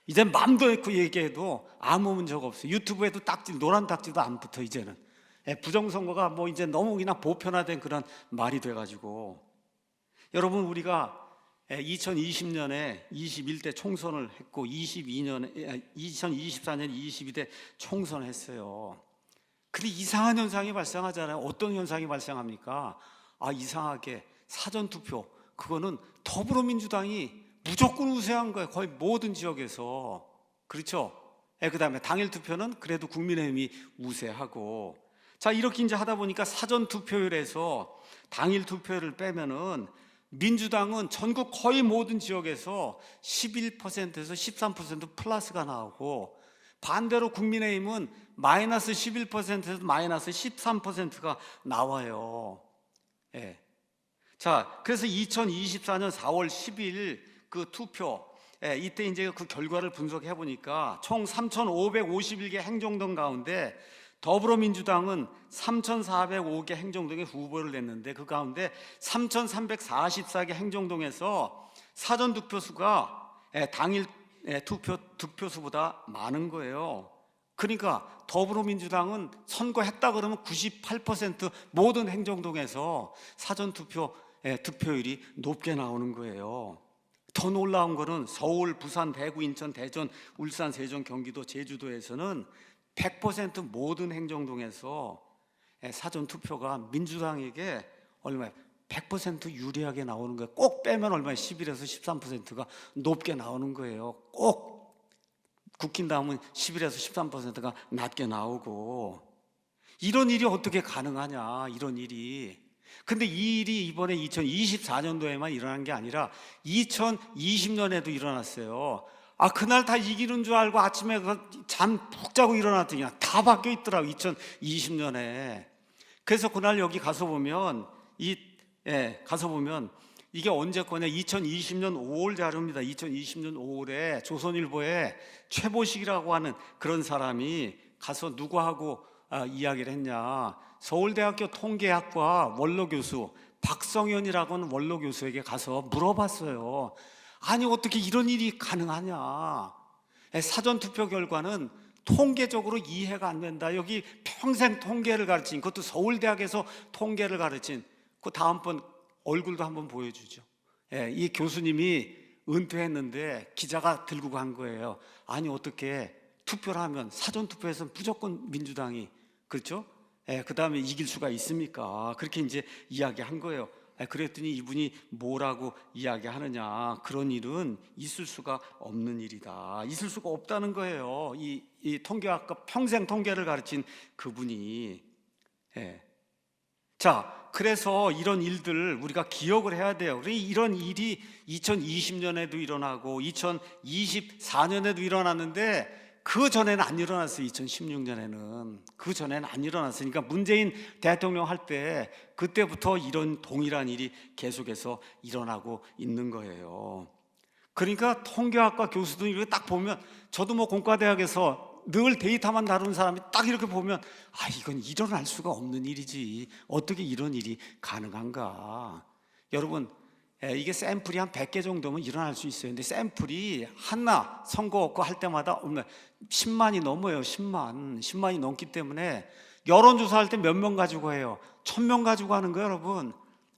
이제 맘도 놓고 얘기해도 아무 문제가 없어요. 유튜브에도 딱지, 노란 딱지도 안 붙어 이제는. 부정선거가 뭐 이제 너무 그냥 보편화된 그런 말이 돼가지고 여러분 우리가 2020년에 21대 총선을 했고 2024년 22대 총선을 했어요. 근데 이상한 현상이 발생하잖아요. 어떤 현상이 발생합니까? 이상하게 사전투표 그거는 더불어민주당이 무조건 우세한 거예요. 거의 모든 지역에서. 그렇죠? 그 다음에 당일 투표는 그래도 국민의힘이 우세하고 자 이렇게 이제 하다 보니까 사전투표율에서 당일 투표율을 빼면은 민주당은 전국 거의 모든 지역에서 11%에서 13% 플러스가 나오고 반대로 국민의힘은 마이너스 11%에서 마이너스 13%가 나와요. 자, 그래서 2024년 4월 10일 그 투표, 이때 이제 그 결과를 분석해 보니까 총 3,551개 행정동 가운데 더불어민주당은 3,405개 행정동에 후보를 냈는데 그 가운데 3,344개 행정동에서 사전투표수가 당일 득표수보다 많은 거예요. 그러니까 더불어민주당은 선거했다 그러면 98% 모든 행정동에서 사전투표 득표율이 높게 나오는 거예요. 더 놀라운 거는 서울, 부산, 대구, 인천, 대전, 울산, 세종, 경기도, 제주도에서는 100% 모든 행정동에서 사전투표가 민주당에게 얼마에 100% 유리하게 나오는 거예요. 꼭 빼면 얼마에 11에서 13%가 높게 나오는 거예요. 꼭 국힘 다음은 11에서 13%가 낮게 나오고 이런 일이 어떻게 가능하냐 이런 일이. 근데 이 일이 이번에 2024년도에만 일어난 게 아니라 2020년에도 일어났어요. 그날 다 이기는 줄 알고 아침에 잠 푹 자고 일어났더니 다 바뀌어 있더라고 2020년에. 그래서 그날 여기 가서 보면 이게 언제 거냐 2020년 5월 자료입니다. 2020년 5월에 조선일보에 최보식이라고 하는 그런 사람이 가서 누구하고 이야기를 했냐 서울대학교 통계학과 원로교수 박성현이라고 하는 원로교수에게 가서 물어봤어요. 아니 어떻게 이런 일이 가능하냐. 사전투표 결과는 통계적으로 이해가 안 된다. 여기 평생 통계를 가르친 그것도 서울대학에서 통계를 가르친 그 다음번 얼굴도 한번 보여주죠. 이 교수님이 은퇴했는데 기자가 들고 간 거예요. 아니 어떻게 투표를 하면 사전투표에서는 무조건 민주당이 그렇죠? 그 다음에 이길 수가 있습니까? 그렇게 이제 이야기한 거예요. 그랬더니 이분이 뭐라고 이야기하느냐 그런 일은 있을 수가 없는 일이다. 있을 수가 없다는 거예요. 이 통계학과 평생 통계를 가르친 그분이. 자, 그래서 이런 일들 우리가 기억을 해야 돼요. 이런 일이 2020년에도 일어나고 2024년에도 일어났는데 그 전에는 안 일어났어요. 2016년에는 그 전에는 안 일어났으니까 문재인 대통령 할 때 그때부터 이런 동일한 일이 계속해서 일어나고 있는 거예요. 그러니까 통계학과 교수들 이렇게 딱 보면 저도 뭐 공과대학에서 늘 데이터만 다루는 사람이 딱 이렇게 보면 이건 일어날 수가 없는 일이지 어떻게 이런 일이 가능한가. 여러분 이게 샘플이 한 100개 정도면 일어날 수 있어요. 근데 샘플이 하나 선거 할 때마다 10만이 넘어요. 10만이 넘기 때문에 여론조사할 때 몇 명 가지고 해요? 1000명 가지고 하는 거예요, 여러분.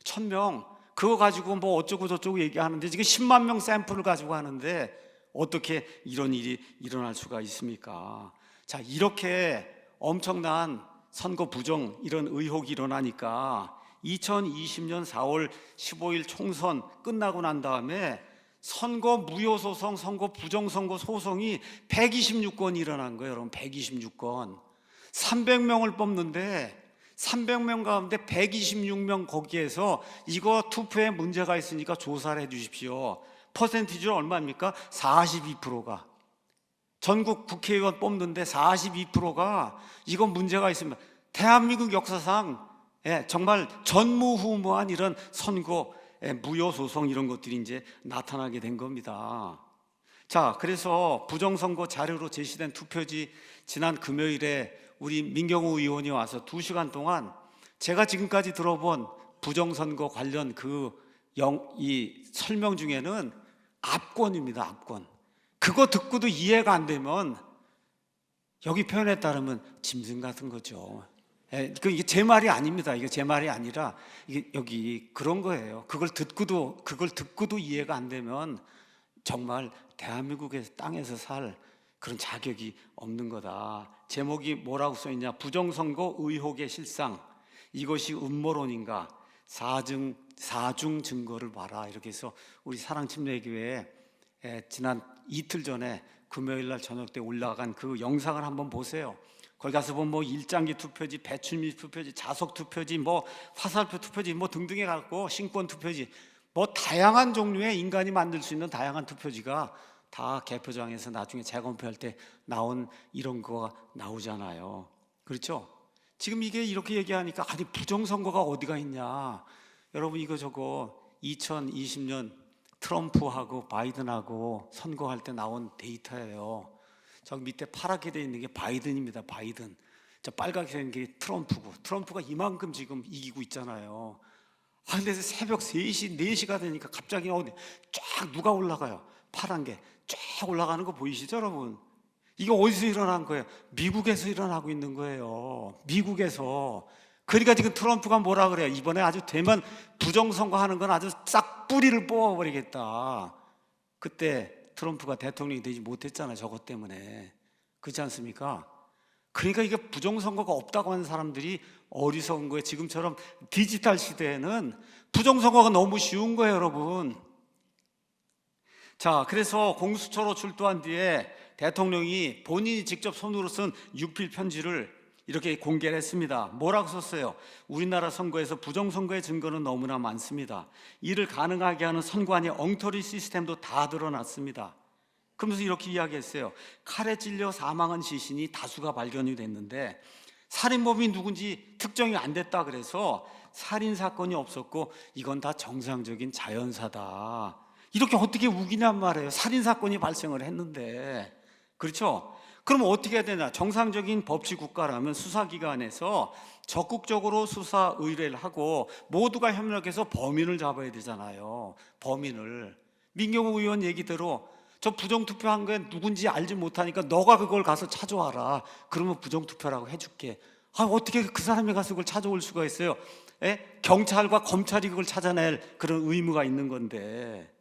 1000명. 그거 가지고 뭐 어쩌고 저쩌고 얘기하는데 지금 10만 명 샘플을 가지고 하는데 어떻게 이런 일이 일어날 수가 있습니까? 자, 이렇게 엄청난 선거 부정 이런 의혹이 일어나니까 2020년 4월 15일 총선 끝나고 난 다음에 선거 무효소송, 선거 부정선거 소송이 126건이 일어난 거예요. 여러분 126건 300명을 뽑는데 300명 가운데 126명 거기에서 이거 투표에 문제가 있으니까 조사를 해 주십시오. 퍼센티지는 얼마입니까? 42%가 전국 국회의원 뽑는데 42%가 이건 문제가 있습니다. 대한민국 역사상 정말 전무후무한 이런 선거 무효 소송 이런 것들이 이제 나타나게 된 겁니다. 자, 그래서 부정선거 자료로 제시된 투표지 지난 금요일에 우리 민경우 의원이 와서 2시간 동안 제가 지금까지 들어본 부정선거 관련 이 설명 중에는 압권입니다. 압권. 그거 듣고도 이해가 안 되면 여기 표현에 따르면 짐승 같은 거죠. 이게 제 말이 아닙니다. 이게 제 말이 아니라 이게 여기 그런 거예요. 그걸 듣고도 이해가 안 되면 정말 대한민국의 땅에서 살 그런 자격이 없는 거다. 제목이 뭐라고 써있냐? 부정선거 의혹의 실상, 이것이 음모론인가? 사중 증거를 봐라. 이렇게 해서 우리 사랑침례교회에 지난 이틀 전에 금요일 날 저녁 때 올라간 그 영상을 한번 보세요. 거기 가서 보면 뭐 일장기 투표지, 배출미 투표지, 자석 투표지, 뭐 화살표 투표지, 뭐 등등 해갖고 신권 투표지, 뭐 다양한 종류의 인간이 만들 수 있는 다양한 투표지가 다 개표장에서 나중에 재검표할 때 나온 이런 거가 나오잖아요. 그렇죠? 지금 이게 이렇게 얘기하니까 아니 부정선거가 어디가 있냐? 여러분 이거 저거 2020년 트럼프하고 바이든하고 선거할 때 나온 데이터예요. 저기 밑에 파랗게 되어 있는 게 바이든입니다. 바이든. 저 빨갛게 되어 있는 게 트럼프고, 트럼프가 이만큼 지금 이기고 있잖아요. 근데 새벽 3시, 4시가 되니까 갑자기 어디 쫙 누가 올라가요? 파란 게 쫙 올라가는 거 보이시죠, 여러분? 이게 어디서 일어난 거예요? 미국에서 일어나고 있는 거예요. 미국에서. 그러니까 지금 트럼프가 뭐라 그래요? 이번에 아주 되면 부정선거 하는 건 아주 싹 뿌리를 뽑아버리겠다. 그때 트럼프가 대통령이 되지 못했잖아요. 저것 때문에. 그렇지 않습니까? 그러니까 이게 부정선거가 없다고 하는 사람들이 어리석은 거예요. 지금처럼 디지털 시대에는 부정선거가 너무 쉬운 거예요, 여러분. 자, 그래서 공수처로 출두한 뒤에 대통령이 본인이 직접 손으로 쓴 유필 편지를 이렇게 공개를 했습니다. 뭐라고 썼어요? 우리나라 선거에서 부정선거의 증거는 너무나 많습니다. 이를 가능하게 하는 선관위 엉터리 시스템도 다 드러났습니다. 그러면서 이렇게 이야기했어요. 칼에 찔려 사망한 시신이 다수가 발견이 됐는데 살인범이 누군지 특정이 안 됐다 그래서 살인사건이 없었고 이건 다 정상적인 자연사다. 이렇게 어떻게 우기냔 말이에요. 살인사건이 발생을 했는데. 그렇죠? 그럼 어떻게 해야 되나? 정상적인 법치 국가라면 수사기관에서 적극적으로 수사 의뢰를 하고 모두가 협력해서 범인을 잡아야 되잖아요. 범인을. 민경우 의원 얘기대로 저 부정투표한 게 누군지 알지 못하니까 너가 그걸 가서 찾아와라. 그러면 부정투표라고 해줄게. 어떻게 그 사람이 가서 그걸 찾아올 수가 있어요? 경찰과 검찰이 그걸 찾아낼 그런 의무가 있는 건데.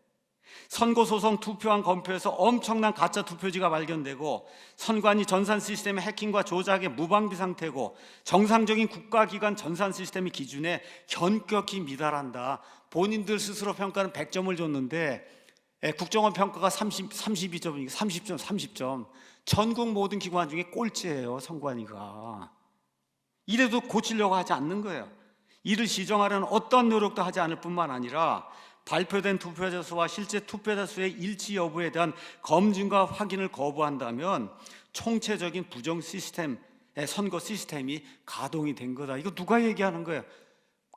선거소송 투표한 검표에서 엄청난 가짜 투표지가 발견되고 선관위 전산 시스템의 해킹과 조작의 무방비 상태고 정상적인 국가기관 전산 시스템의 기준에 현격히 미달한다. 본인들 스스로 평가는 100점을 줬는데 국정원 평가가 32점이니까 30점. 전국 모든 기관 중에 꼴찌예요, 선관위가. 이래도 고치려고 하지 않는 거예요. 이를 시정하려는 어떤 노력도 하지 않을 뿐만 아니라 발표된 투표자 수와 실제 투표자 수의 일치 여부에 대한 검증과 확인을 거부한다면 총체적인 부정 시스템, 선거 시스템이 가동이 된 거다. 이거 누가 얘기하는 거예요?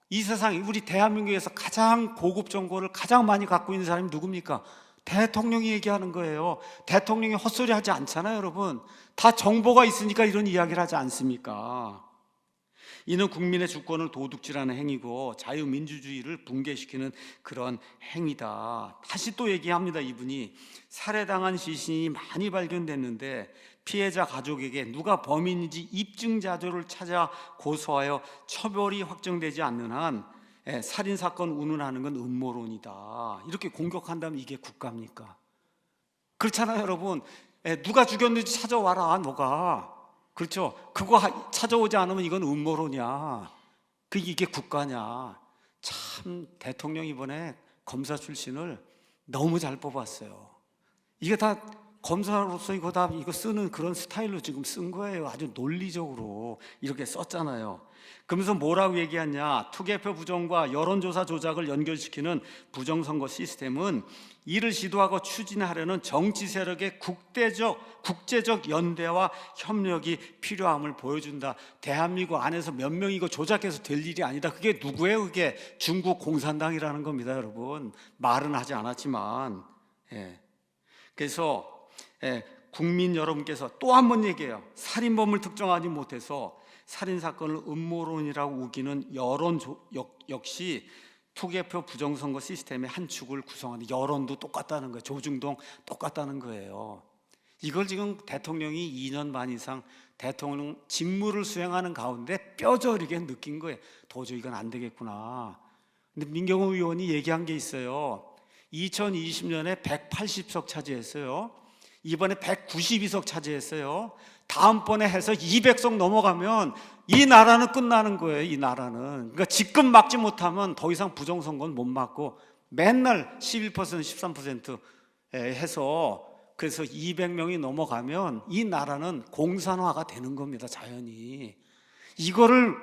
이 세상에 우리 대한민국에서 가장 고급 정보를 가장 많이 갖고 있는 사람이 누굽니까? 대통령이 얘기하는 거예요. 대통령이 헛소리 하지 않잖아요, 여러분. 다 정보가 있으니까 이런 이야기를 하지 않습니까? 이는 국민의 주권을 도둑질하는 행위고 자유민주주의를 붕괴시키는 그런 행위다. 다시 또 얘기합니다. 이분이 살해당한 시신이 많이 발견됐는데 피해자 가족에게 누가 범인인지 입증 자료를 찾아 고소하여 처벌이 확정되지 않는 한 살인사건 운운하는 건 음모론이다. 이렇게 공격한다면 이게 국가입니까? 그렇잖아요, 여러분. 누가 죽였는지 찾아와라, 너가. 그렇죠? 그거 찾아오지 않으면 이건 음모론이야. 이게 국가냐? 참 대통령 이번에 검사 출신을 너무 잘 뽑았어요. 이게 다 검사로서 이거 쓰는 그런 스타일로 지금 쓴 거예요. 아주 논리적으로 이렇게 썼잖아요. 그러면서 뭐라고 얘기하냐? 투개표 부정과 여론조사 조작을 연결시키는 부정선거 시스템은 이를 시도하고 추진하려는 정치 세력의 국제적 연대와 협력이 필요함을 보여준다. 대한민국 안에서 몇 명이 이거 조작해서 될 일이 아니다. 그게 누구예요? 그게 중국 공산당이라는 겁니다, 여러분. 말은 하지 않았지만. 그래서 국민 여러분께서 또 한 번 얘기해요. 살인범을 특정하지 못해서 살인사건을 음모론이라고 우기는 여론 역시 투개표 부정선거 시스템의 한 축을 구성하는, 여론도 똑같다는 거예요. 조중동 똑같다는 거예요. 이걸 지금 대통령이 2년 반 이상 대통령 직무를 수행하는 가운데 뼈저리게 느낀 거예요. 도저히 이건 안 되겠구나. 근데 민경호 의원이 얘기한 게 있어요. 2020년에 180석 차지했어요. 이번에 192석 차지했어요. 다음번에 해서 200석 넘어가면 이 나라는 끝나는 거예요. 이 나라는. 그러니까 지금 막지 못하면 더 이상 부정선거는 못 막고 맨날 11% 13% 해서, 그래서 200명이 넘어가면 이 나라는 공산화가 되는 겁니다. 자연히. 이거를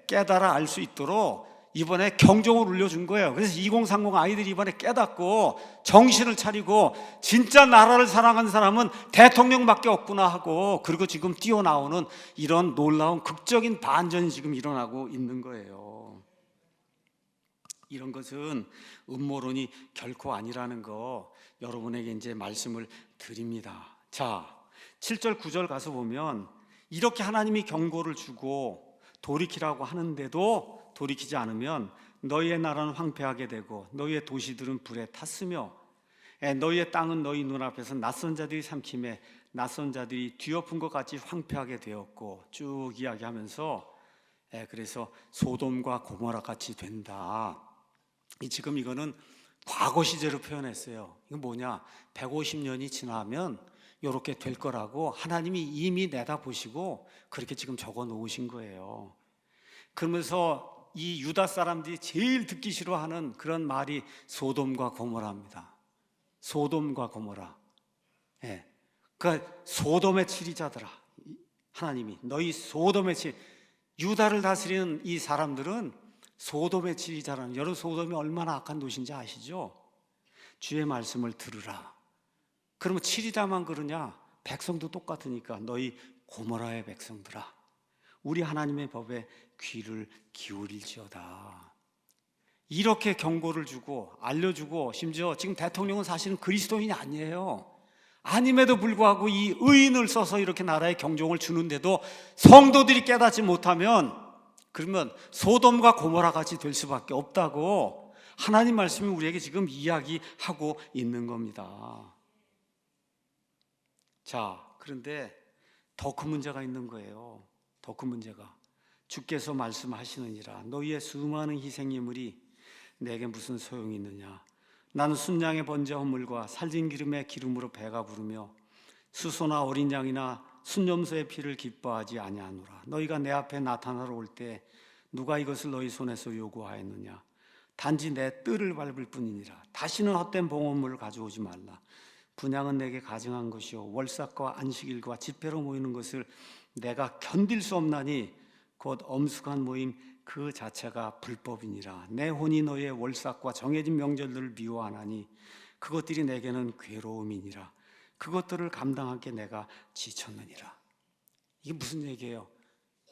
깨달아 알 수 있도록 이번에 경종을 울려준 거예요. 그래서 2030 아이들이 이번에 깨닫고 정신을 차리고 진짜 나라를 사랑하는 사람은 대통령밖에 없구나 하고, 그리고 지금 뛰어나오는 이런 놀라운 극적인 반전이 지금 일어나고 있는 거예요. 이런 것은 음모론이 결코 아니라는 거 여러분에게 이제 말씀을 드립니다. 자, 7절 9절 가서 보면 이렇게 하나님이 경고를 주고 돌이키라고 하는데도 돌이키지 않으면 너희의 나라는 황폐하게 되고 너희의 도시들은 불에 탔으며 너희의 땅은 너희 눈앞에서 낯선 자들이 삼킴에 낯선 자들이 뒤엎은 것 같이 황폐하게 되었고, 쭉 이야기하면서 그래서 소돔과 고모라 같이 된다. 지금 이거는 과거 시제로 표현했어요. 이건 뭐냐? 150년이 지나면 이렇게 될 거라고 하나님이 이미 내다보시고 그렇게 지금 적어 놓으신 거예요. 그러면서 이 유다 사람들이 제일 듣기 싫어하는 그런 말이 소돔과 고모라입니다. 소돔과 고모라. 그러니까 소돔의 치리자들아, 하나님이 너희 소돔의 유다를 다스리는 이 사람들은 소돔의 치리자라는, 여러분 소돔이 얼마나 악한 도시인지 아시죠? 주의 말씀을 들으라. 그러면 치리자만 그러냐? 백성도 똑같으니까 너희 고모라의 백성들아, 우리 하나님의 법에 귀를 기울일지어다. 이렇게 경고를 주고 알려주고, 심지어 지금 대통령은 사실은 그리스도인이 아니에요. 아님에도 불구하고 이 의인을 써서 이렇게 나라에 경종을 주는데도 성도들이 깨닫지 못하면 그러면 소돔과 고모라 같이 될 수밖에 없다고 하나님 말씀이 우리에게 지금 이야기하고 있는 겁니다. 자, 그런데 더 큰 문제가 있는 거예요. 더 큰 문제가, 주께서 말씀하시느니라 너희의 수많은 희생예물이 내게 무슨 소용이 있느냐? 나는 순양의 번제 헌물과 살진 기름의 기름으로 배가 부르며 수소나 어린 양이나 순염소의 피를 기뻐하지 아니하노라. 너희가 내 앞에 나타나러 올 때 누가 이것을 너희 손에서 요구하였느냐? 단지 내 뜰을 밟을 뿐이니라. 다시는 헛된 봉헌물을 가져오지 말라. 분향은 내게 가증한 것이요 월삭과 안식일과 집회로 모이는 것을 내가 견딜 수 없나니 곧 엄숙한 모임 그 자체가 불법이니라. 내 혼이 너의 월삭과 정해진 명절들을 미워하나니 그것들이 내게는 괴로움이니라. 그것들을 감당하기에 내가 지쳤느니라. 이게 무슨 얘기예요?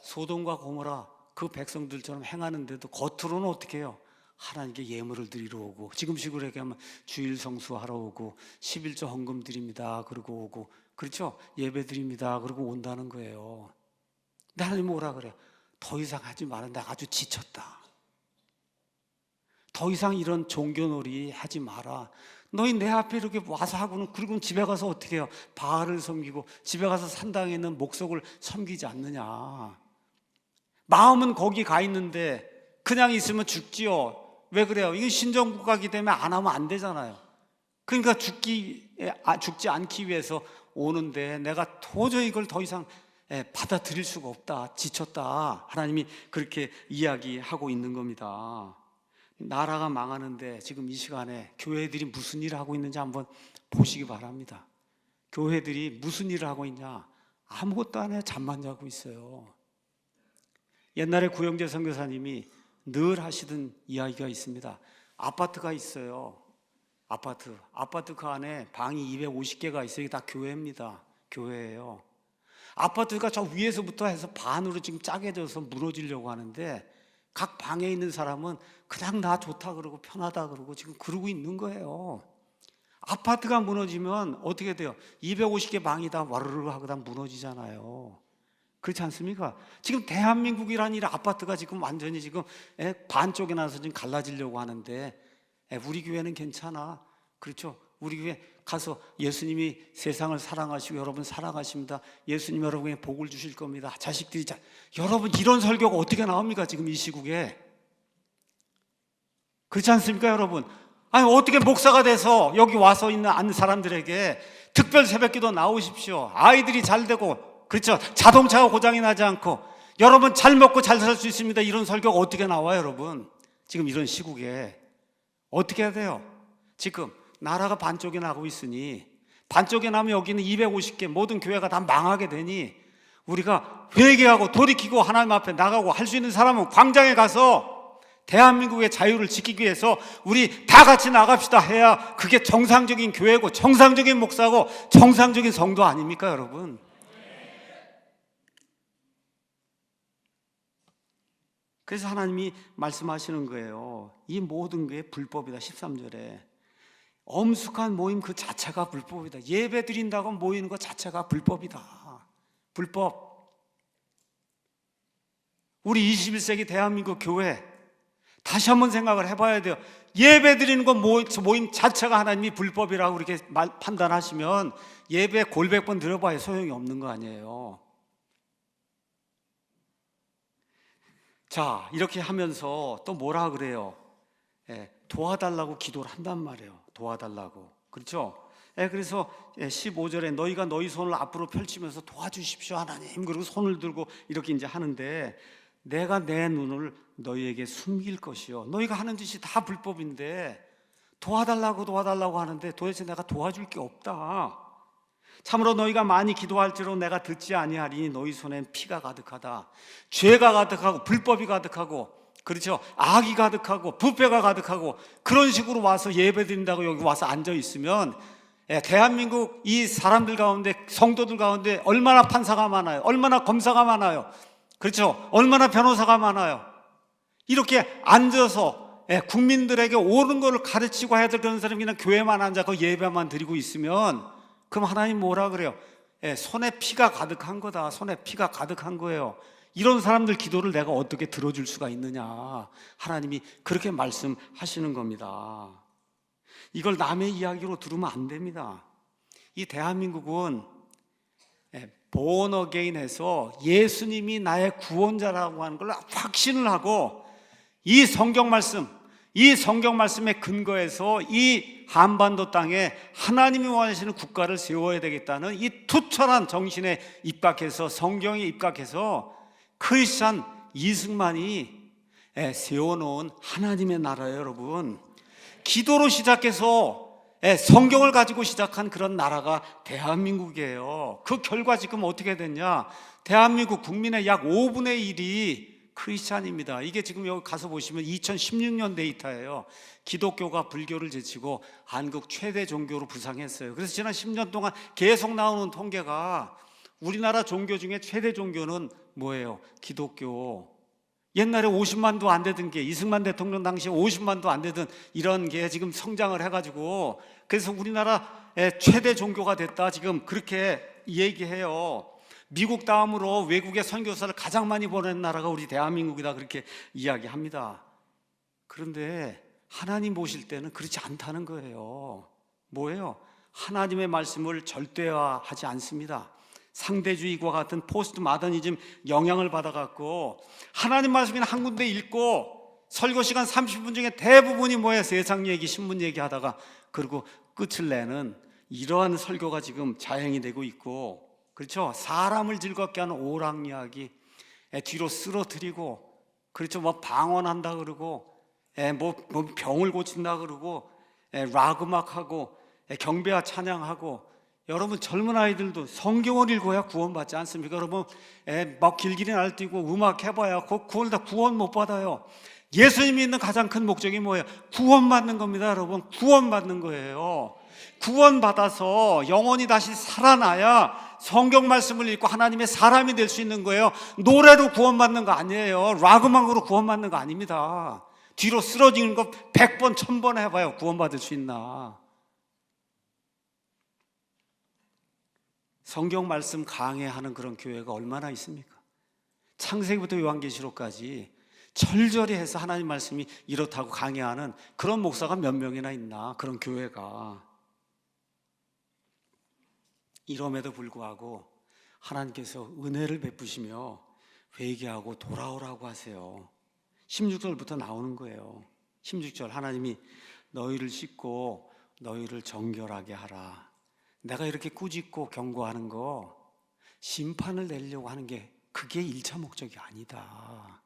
소돔과 고모라 그 백성들처럼 행하는데도 겉으로는 어떻게 해요? 하나님께 예물을 드리러 오고, 지금식으로 얘기하면 주일 성수하러 오고 11조 헌금 드립니다 그러고 오고, 그렇죠? 예배 드립니다 그러고 온다는 거예요. 근데 하나님 뭐라 그래요? 더 이상 하지 마라. 내가 아주 지쳤다. 더 이상 이런 종교놀이 하지 마라. 너희 내 앞에 이렇게 와서 하고는, 그리고 집에 가서 어떻게 해요? 바알을 섬기고 집에 가서 산당에 있는 목석을 섬기지 않느냐? 마음은 거기 가 있는데 그냥 있으면 죽지요. 왜 그래요? 이게 신정국가이기 때문에 안 하면 안 되잖아요. 그러니까 죽지 않기 위해서 오는데 내가 도저히 이걸 더 이상 받아들일 수가 없다. 지쳤다. 하나님이 그렇게 이야기하고 있는 겁니다. 나라가 망하는데 지금 이 시간에 교회들이 무슨 일을 하고 있는지 한번 보시기 바랍니다. 교회들이 무슨 일을 하고 있냐? 아무것도 안 해. 잠만 자고 있어요. 옛날에 구영재 선교사님이 늘 하시던 이야기가 있습니다. 아파트가 있어요. 아파트 그 안에 방이 250개가 있어요. 이게 다 교회입니다. 교회예요. 아파트가 저 위에서부터 해서 반으로 지금 짜게져서 무너지려고 하는데 각 방에 있는 사람은 그냥 나 좋다 그러고 편하다 그러고 지금 그러고 있는 거예요. 아파트가 무너지면 어떻게 돼요? 250개 방이 다 와르르 하고 다 무너지잖아요. 그렇지 않습니까? 지금 대한민국이라는 이 아파트가 지금 완전히 지금 반쪽에 나서 지금 갈라지려고 하는데 우리 교회는 괜찮아. 그렇죠? 우리 교회 가서 예수님이 세상을 사랑하시고 여러분 사랑하십니다. 예수님 여러분에게 복을 주실 겁니다. 자식들이 여러분 이런 설교가 어떻게 나옵니까? 지금 이 시국에. 그렇지 않습니까, 여러분? 아니 어떻게 목사가 돼서 여기 와서 있는 사람들에게 특별 새벽기도 나오십시오. 아이들이 잘 되고 그렇죠? 자동차가 고장이 나지 않고 여러분 잘 먹고 잘 살 수 있습니다. 이런 설교가 어떻게 나와요, 여러분? 지금 이런 시국에 어떻게 해야 돼요? 지금 나라가 반쪽이 나고 있으니 반쪽이 나면 여기는 250개 모든 교회가 다 망하게 되니 우리가 회개하고 돌이키고 하나님 앞에 나가고 할 수 있는 사람은 광장에 가서 대한민국의 자유를 지키기 위해서 우리 다 같이 나갑시다 해야 그게 정상적인 교회고 정상적인 목사고 정상적인 성도 아닙니까, 여러분? 그래서 하나님이 말씀하시는 거예요. 이 모든 게 불법이다. 13절에 엄숙한 모임 그 자체가 불법이다. 예배 드린다고 모이는 것 자체가 불법이다. 불법. 우리 21세기 대한민국 교회 다시 한번 생각을 해봐야 돼요. 예배 드리는 것 모임 자체가 하나님이 불법이라고 이렇게 판단하시면 예배 골백 번 드려봐야 소용이 없는 거 아니에요. 자, 이렇게 하면서 또 뭐라 그래요? 도와달라고 기도를 한단 말이에요. 도와달라고. 그렇죠? 그래서 15절에 너희가 너희 손을 앞으로 펼치면서 도와주십시오 하나님. 그리고 손을 들고 이렇게 이제 하는데 내가 내 눈을 너희에게 숨길 것이요. 너희가 하는 짓이 다 불법인데 도와달라고 하는데 도대체 내가 도와줄 게 없다. 참으로 너희가 많이 기도할지로 내가 듣지 아니하리니 너희 손엔 피가 가득하다. 죄가 가득하고 불법이 가득하고 그렇죠? 악이 가득하고 부패가 가득하고 그런 식으로 와서 예배 드린다고 여기 와서 앉아 있으면 대한민국 이 사람들 가운데 성도들 가운데 얼마나 판사가 많아요. 얼마나 검사가 많아요. 그렇죠? 얼마나 변호사가 많아요. 이렇게 앉아서 국민들에게 옳은 것을 가르치고 해야 될 그런 사람이 그냥 교회만 앉아서 예배만 드리고 있으면 그럼 하나님 뭐라 그래요? 손에 피가 가득한 거다. 손에 피가 가득한 거예요. 이런 사람들 기도를 내가 어떻게 들어줄 수가 있느냐. 하나님이 그렇게 말씀하시는 겁니다. 이걸 남의 이야기로 들으면 안 됩니다. 이 대한민국은 born again해서 예수님이 나의 구원자라고 하는 걸 확신을 하고 이 성경 말씀에 근거해서 이 한반도 땅에 하나님이 원하시는 국가를 세워야 되겠다는 이 투철한 정신에 입각해서 성경에 입각해서 크리스찬 이승만이 세워놓은 하나님의 나라예요, 여러분. 기도로 시작해서 성경을 가지고 시작한 그런 나라가 대한민국이에요. 그 결과 지금 어떻게 됐냐? 대한민국 국민의 약 5분의 1이 크리스찬입니다. 이게 지금 여기 가서 보시면 2016년 데이터예요. 기독교가 불교를 제치고 한국 최대 종교로 부상했어요. 그래서 지난 10년 동안 계속 나오는 통계가 우리나라 종교 중에 최대 종교는 뭐예요? 기독교. 옛날에 50만도 안 되던 게 이승만 대통령 당시에 50만도 안 되던 이런 게 지금 성장을 해가지고 그래서 우리나라의 최대 종교가 됐다. 지금 그렇게 얘기해요. 미국 다음으로 외국에 선교사를 가장 많이 보낸 나라가 우리 대한민국이다 그렇게 이야기합니다. 그런데 하나님 보실 때는 그렇지 않다는 거예요. 뭐예요? 하나님의 말씀을 절대화하지 않습니다. 상대주의과 같은 포스트 마더니즘 영향을 받아갖고 하나님 말씀이나 한 군데 읽고 설교 시간 30분 중에 대부분이 뭐예요? 세상 얘기, 신문 얘기 하다가 그리고 끝을 내는 이러한 설교가 지금 자행이 되고 있고 그렇죠? 사람을 즐겁게 하는 오락 이야기 뒤로 쓰러뜨리고 그렇죠? 뭐 방언한다 그러고 뭐 병을 고친다 그러고 락 음악하고 경배와 찬양하고 여러분 젊은 아이들도 성경을 읽어야 구원받지 않습니까? 여러분 막 길길이 날뛰고 음악 해봐야 그걸 다 구원 못 받아요. 예수님이 있는 가장 큰 목적이 뭐예요? 구원받는 겁니다. 여러분 구원받는 거예요. 구원받아서 영혼이 다시 살아나야 성경 말씀을 읽고 하나님의 사람이 될 수 있는 거예요. 노래로 구원받는 거 아니에요. 락음악으로 구원받는 거 아닙니다. 뒤로 쓰러지는 거 100번 1000번 해봐요. 구원받을 수 있나? 성경 말씀 강해하는 그런 교회가 얼마나 있습니까? 창세기부터 요한계시록까지 철저히 해서 하나님 말씀이 이렇다고 강해하는 그런 목사가 몇 명이나 있나? 그런 교회가. 이럼에도 불구하고 하나님께서 은혜를 베푸시며 회개하고 돌아오라고 하세요. 16절부터 나오는 거예요. 16절 하나님이 너희를 씻고 너희를 정결하게 하라. 내가 이렇게 꾸짖고 경고하는 거 심판을 내려고 하는 게 그게 1차 목적이 아니다.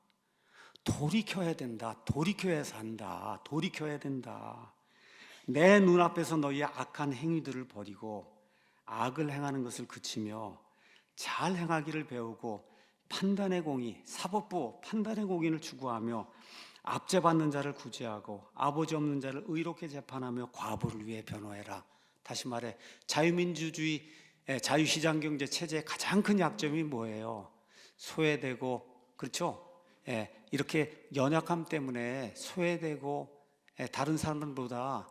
돌이켜야 된다. 돌이켜야 산다. 돌이켜야 된다. 내 눈앞에서 너희의 악한 행위들을 버리고 악을 행하는 것을 그치며 잘 행하기를 배우고 판단의 공의, 사법부 판단의 공의를 추구하며 압제받는 자를 구제하고 아버지 없는 자를 의롭게 재판하며 과부를 위해 변호해라. 다시 말해 자유민주주의, 자유시장 경제 체제의 가장 큰 약점이 뭐예요? 소외되고, 그렇죠? 이렇게 연약함 때문에 소외되고 다른 사람들보다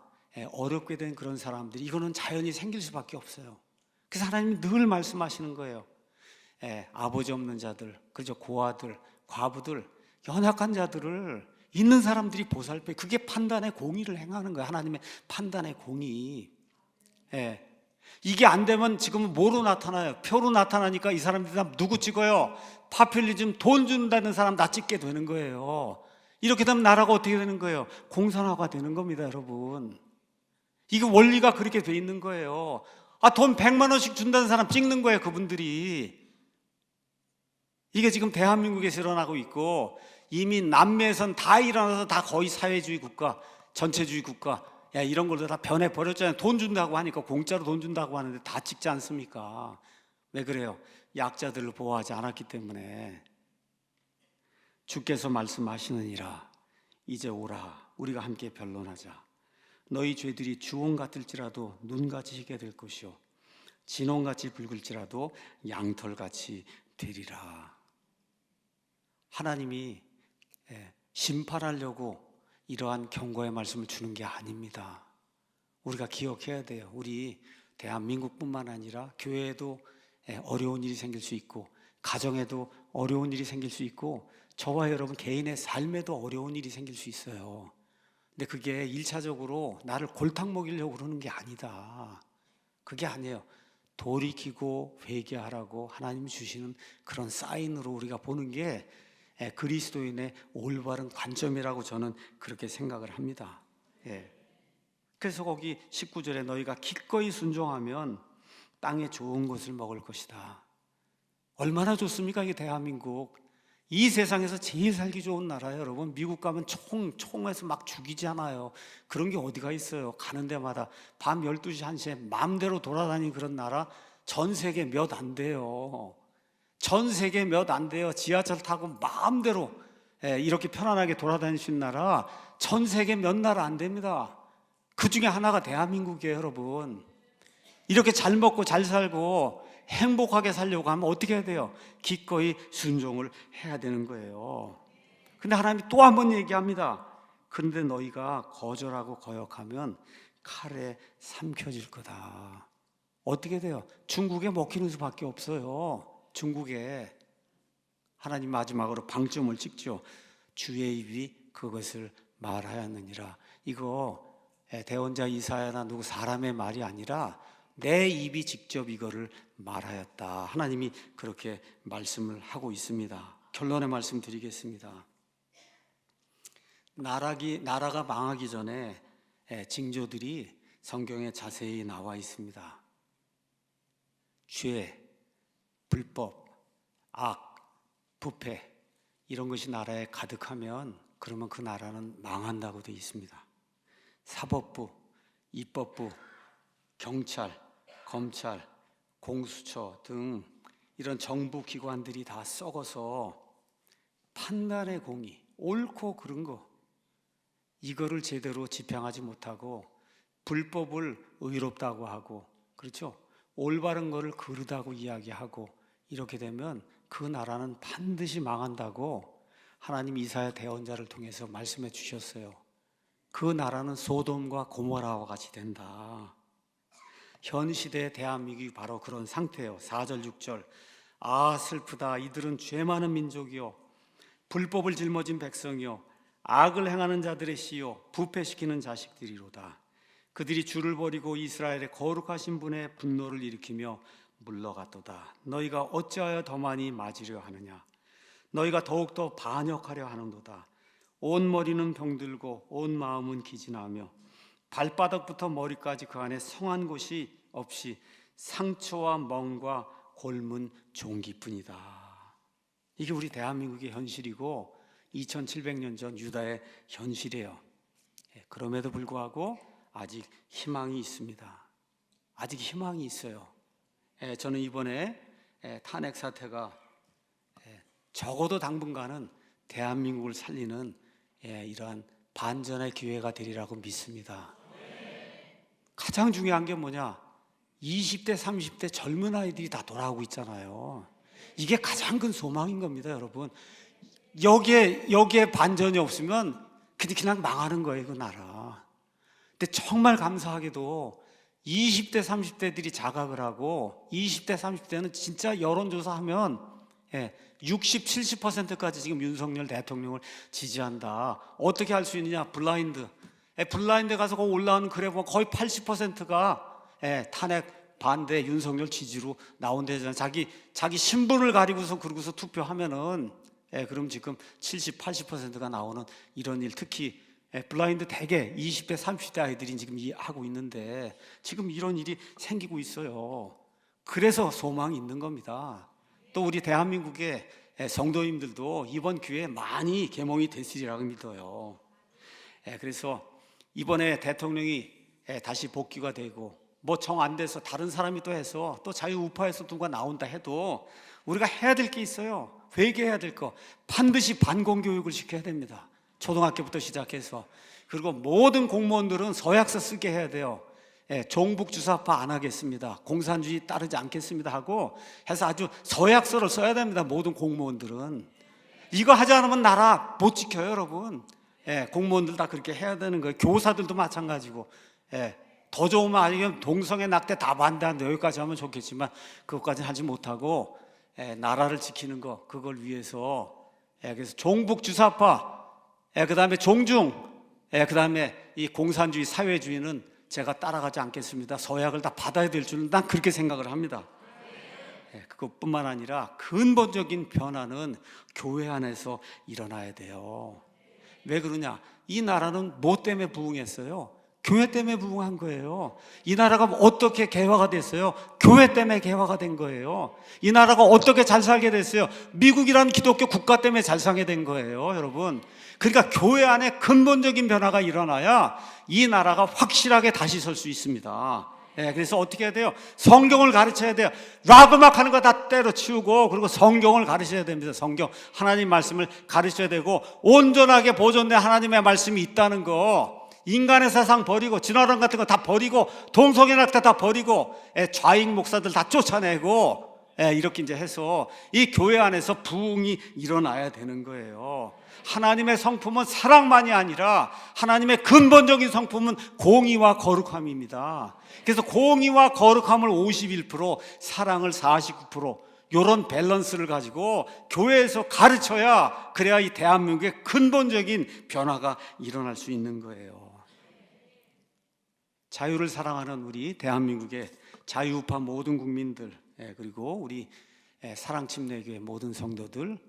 어렵게 된 그런 사람들이, 이거는 자연히 생길 수밖에 없어요. 그래서 하나님이 늘 말씀하시는 거예요. 아버지 없는 자들, 그죠? 고아들, 과부들, 연약한 자들을 있는 사람들이 보살펴. 그게 판단의 공의를 행하는 거예요. 하나님의 판단의 공의. 이게 안 되면 지금은 뭐로 나타나요? 표로 나타나니까 이 사람들이 다 누구 찍어요? 파퓰리즘, 돈 준다는 사람 나 찍게 되는 거예요. 이렇게 되면 나라가 어떻게 되는 거예요? 공산화가 되는 겁니다, 여러분. 이거 원리가 그렇게 돼 있는 거예요. 돈 100만 원씩 준다는 사람 찍는 거예요, 그분들이. 이게 지금 대한민국에서 일어나고 있고 이미 남미에선 다 일어나서 다 거의 사회주의 국가, 전체주의 국가, 이런 걸로 다 변해버렸잖아요. 돈 준다고 하니까, 공짜로 돈 준다고 하는데 다 찍지 않습니까? 왜 그래요? 약자들을 보호하지 않았기 때문에. 주께서 말씀하시느니라 이제 오라 우리가 함께 변론하자. 너희 죄들이 주홍 같을지라도 눈같이 희게 될 것이요 진홍같이 붉을지라도 양털같이 되리라. 하나님이 심판하려고 이러한 경고의 말씀을 주는 게 아닙니다. 우리가 기억해야 돼요. 우리 대한민국뿐만 아니라 교회에도 어려운 일이 생길 수 있고, 가정에도 어려운 일이 생길 수 있고, 저와 여러분 개인의 삶에도 어려운 일이 생길 수 있어요. 근데 그게 1차적으로 나를 골탕 먹이려고 그러는 게 아니다. 그게 아니에요. 돌이키고 회개하라고 하나님이 주시는 그런 사인으로 우리가 보는 게 그리스도인의 올바른 관점이라고 저는 그렇게 생각을 합니다. 그래서 거기 19절에 너희가 기꺼이 순종하면 땅에 좋은 것을 먹을 것이다. 얼마나 좋습니까? 이게 대한민국. 이 세상에서 제일 살기 좋은 나라예요, 여러분. 미국 가면 총에서 막 죽이잖아요. 그런 게 어디가 있어요? 가는 데마다 밤 12시, 1시에 마음대로 돌아다니는 그런 나라 전 세계 몇 안 돼요. 전 세계 몇 안 돼요. 지하철 타고 마음대로 이렇게 편안하게 돌아다닐 수 있는 나라 전 세계 몇 나라 안 됩니다. 그 중에 하나가 대한민국이에요, 여러분. 이렇게 잘 먹고 잘 살고 행복하게 살려고 하면 어떻게 해야 돼요? 기꺼이 순종을 해야 되는 거예요. 근데 하나님이 또 한 번 얘기합니다. 그런데 너희가 거절하고 거역하면 칼에 삼켜질 거다. 어떻게 돼요? 중국에 먹히는 수밖에 없어요. 중국에. 하나님 마지막으로 방점을 찍죠. 주의 입이 그것을 말하였느니라. 이거 대언자 이사야나 누구 사람의 말이 아니라 내 입이 직접 이거를 말하였다. 하나님이 그렇게 말씀을 하고 있습니다. 결론의 말씀 드리겠습니다. 나라가 망하기 전에 징조들이 성경에 자세히 나와 있습니다. 죄, 불법, 악, 부패 이런 것이 나라에 가득하면 그러면 그 나라는 망한다고 되어 있습니다. 사법부, 입법부, 경찰, 검찰, 공수처 등 이런 정부 기관들이 다 썩어서 판단의 공의, 옳고 그른 거 이거를 제대로 집행하지 못하고 불법을 의롭다고 하고, 그렇죠? 올바른 거를 그르다고 이야기하고 이렇게 되면 그 나라는 반드시 망한다고 하나님 이사야 대언자를 통해서 말씀해 주셨어요. 그 나라는 소돔과 고모라와 같이 된다. 현 시대의 대한민국이 바로 그런 상태예요. 4절 6절 아 슬프다 이들은 죄 많은 민족이요 불법을 짊어진 백성이요 악을 행하는 자들의 씨요 부패시키는 자식들이로다. 그들이 주를 버리고 이스라엘의 거룩하신 분의 분노를 일으키며 물러갔도다. 너희가 어찌하여 더 많이 맞으려 하느냐. 너희가 더욱더 반역하려 하는도다. 온 머리는 병들고 온 마음은 기진하며 발바닥부터 머리까지 그 안에 성한 곳이 없이 상처와 멍과 골문 종기뿐이다. 이게 우리 대한민국의 현실이고 2700년 전 유다의 현실이에요. 그럼에도 불구하고 아직 희망이 있습니다. 아직 희망이 있어요. 저는 이번에 탄핵 사태가 적어도 당분간은 대한민국을 살리는 이러한 반전의 기회가 되리라고 믿습니다. 가장 중요한 게 뭐냐? 20대, 30대 젊은 아이들이 다 돌아오고 있잖아요. 이게 가장 큰 소망인 겁니다, 여러분. 여기에 반전이 없으면 그냥 망하는 거예요, 그 나라. 근데 정말 감사하게도 20대, 30대들이 자각을 하고 20대, 30대는 진짜 여론조사 하면 60, 70%까지 지금 윤석열 대통령을 지지한다. 어떻게 할 수 있느냐? 블라인드 가서 거기 올라오는 글에 보면 거의 80%가 탄핵 반대 윤석열 지지로 나온대잖아요. 자기 신분을 가리고서 그러고서 투표하면은 그럼 지금 70, 80%가 나오는 이런 일, 특히 블라인드 대개 20대, 30대 아이들이 지금 하고 있는데 지금 이런 일이 생기고 있어요. 그래서 소망이 있는 겁니다. 또 우리 대한민국의 성도님들도 이번 기회에 많이 계몽이 되시리라고 믿어요. 그래서 이번에 대통령이 다시 복귀가 되고 뭐 정 안 돼서 다른 사람이 또 해서 또 자유우파에서 누가 나온다 해도 우리가 해야 될 게 있어요. 회개해야 될 거 반드시 반공교육을 시켜야 됩니다. 초등학교부터 시작해서. 그리고 모든 공무원들은 서약서 쓰게 해야 돼요. 종북주사파 안 하겠습니다, 공산주의 따르지 않겠습니다 하고 해서 아주 서약서를 써야 됩니다. 모든 공무원들은 이거 하지 않으면 나라 못 지켜요, 여러분. 공무원들 다 그렇게 해야 되는 거예요. 교사들도 마찬가지고. 더 좋으면 아니면 동성애 낙태 다 반대한다 여기까지 하면 좋겠지만 그것까지는 하지 못하고 나라를 지키는 거, 그걸 위해서 그래서 종북주사파, 그 다음에 종중, 그 다음에 이 공산주의 사회주의는 제가 따라가지 않겠습니다. 서약을 다 받아야 될 줄은 난 그렇게 생각을 합니다. 그것뿐만 아니라 근본적인 변화는 교회 안에서 일어나야 돼요. 왜 그러냐? 이 나라는 뭐 때문에 부흥했어요? 교회 때문에 부흥한 거예요. 이 나라가 어떻게 개화가 됐어요? 교회 때문에 개화가 된 거예요. 이 나라가 어떻게 잘 살게 됐어요? 미국이라는 기독교 국가 때문에 잘 살게 된 거예요, 여러분. 그러니까 교회 안에 근본적인 변화가 일어나야 이 나라가 확실하게 다시 설 수 있습니다. 그래서 어떻게 해야 돼요? 성경을 가르쳐야 돼요. 락 음악 하는 거 다 때려치우고 그리고 성경을 가르쳐야 됩니다. 성경, 하나님 말씀을 가르쳐야 되고 온전하게 보존된 하나님의 말씀이 있다는 거, 인간의 세상 버리고 진화론 같은 거 다 버리고 동성애 낙태 다 버리고 좌익 목사들 다 쫓아내고 이렇게 이제 해서 이 교회 안에서 부흥이 일어나야 되는 거예요. 하나님의 성품은 사랑만이 아니라 하나님의 근본적인 성품은 공의와 거룩함입니다. 그래서 공의와 거룩함을 51%, 사랑을 49%, 이런 밸런스를 가지고 교회에서 가르쳐야 그래야 이 대한민국의 근본적인 변화가 일어날 수 있는 거예요. 자유를 사랑하는 우리 대한민국의 자유우파 모든 국민들, 그리고 우리 사랑침례교회 모든 성도들,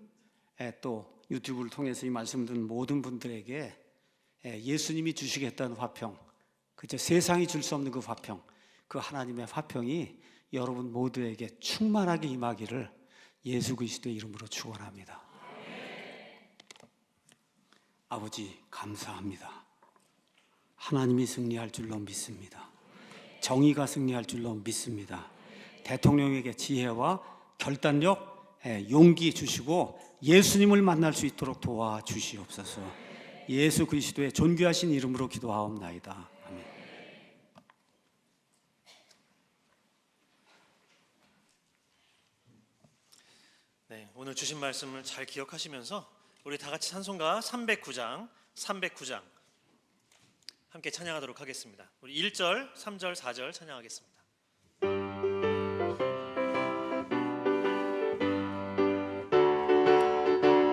또 유튜브를 통해서 이 말씀 듣는 모든 분들에게 예수님이 주시겠다는 화평, 그저 세상이 줄 수 없는 그 화평, 그 하나님의 화평이 여러분 모두에게 충만하게 임하기를 예수 그리스도의 이름으로 축원합니다. 아버지 감사합니다. 하나님이 승리할 줄로 믿습니다. 정의가 승리할 줄로 믿습니다. 대통령에게 지혜와 결단력, 용기 주시고 예수님을 만날 수 있도록 도와주시옵소서. 예수 그리스도의 존귀하신 이름으로 기도하옵나이다. 아멘. 네, 오늘 주신 말씀을 잘 기억하시면서 우리 다 같이 찬송가 309장 함께 찬양하도록 하겠습니다. 우리 1절, 3절, 4절 찬양하겠습니다.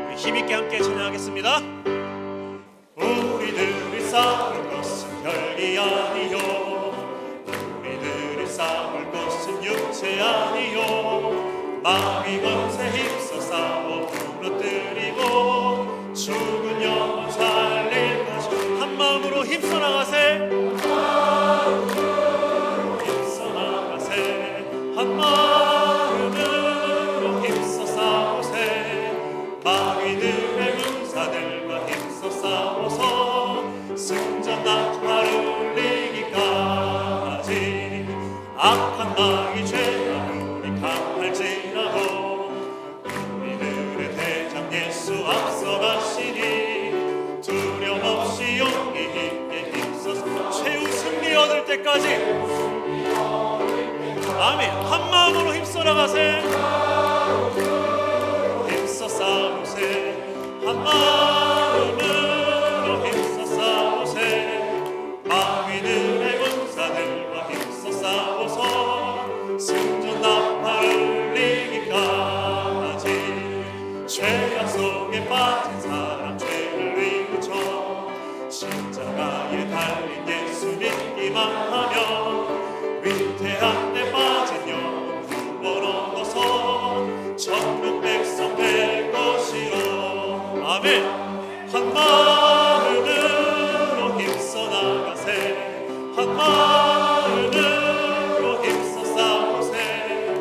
우리 힘있게 함께 찬양하겠습니다. 우리들이 싸울 것은 혈이 아니요, 우리들이 싸울 것은 육체 아니요, 마귀 권세 힘써 싸워 무너뜨리고 죽은 영혼 살릴 것이. 한 마음으로 힘써 나가세. 힘써 나가세. 한 마음으로 힘써 싸우세. 마귀들의 군사들과 힘써 싸워서 승전 나팔을 이기까지. 악한 마귀 죄가 우리 강할지라도 우리들의 대장 예수 앞서가시니 두려움 없이 용기 있게 힘써서 최후 승리 얻을 때까지. 아멘. 한 마음으로 힘써 나가세. 힘써 싸우세. 한 마음으로 힘써 싸우세. 마귀들의 군사들과 힘써 싸워서 승전 나팔을 이기까지. 죄악 속에 빠진 사람 죄를 위쳐 십자가에 달린 예수 믿기만 하면 위태한 데 빠진 영혼 구원 얻어서 천국 백성 될 것이로. 아멘. 한 마음으로 힘써 나가세. 한 마음으로 힘써 싸우세.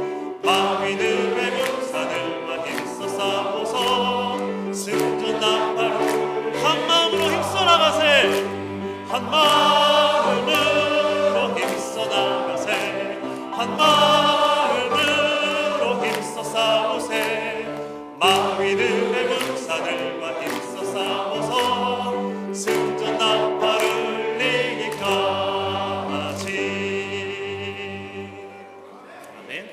마귀들의 군사들과 힘써 싸워서 승전 나팔을. 한 마음으로 힘써 나가세. 한 마음으로 힘써 나가세. 한 마음으로 힘써 싸우세. 마귀들의 군사들과 힘써 싸워서 승전 나팔을 이기까지. 아멘.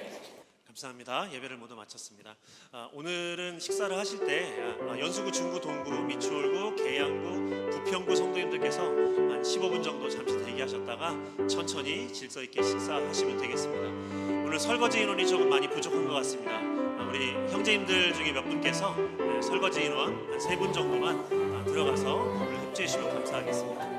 감사합니다. 예배를 모두 마쳤습니다. 오늘은 식사를 하실 때 연수구, 중구, 동구, 미추홀구, 계양구, 부평구 성도님들께서 한 15분 정도 잠시 대기하셨다가 천천히 질서 있게 식사하시면 되겠습니다. 오늘 설거지 인원이 조금 많이 부족한 것 같습니다. 우리 형제님들 중에 몇 분께서 설거지 인원 한 3분 정도만 들어가서 오늘 협조해 주시면 감사하겠습니다.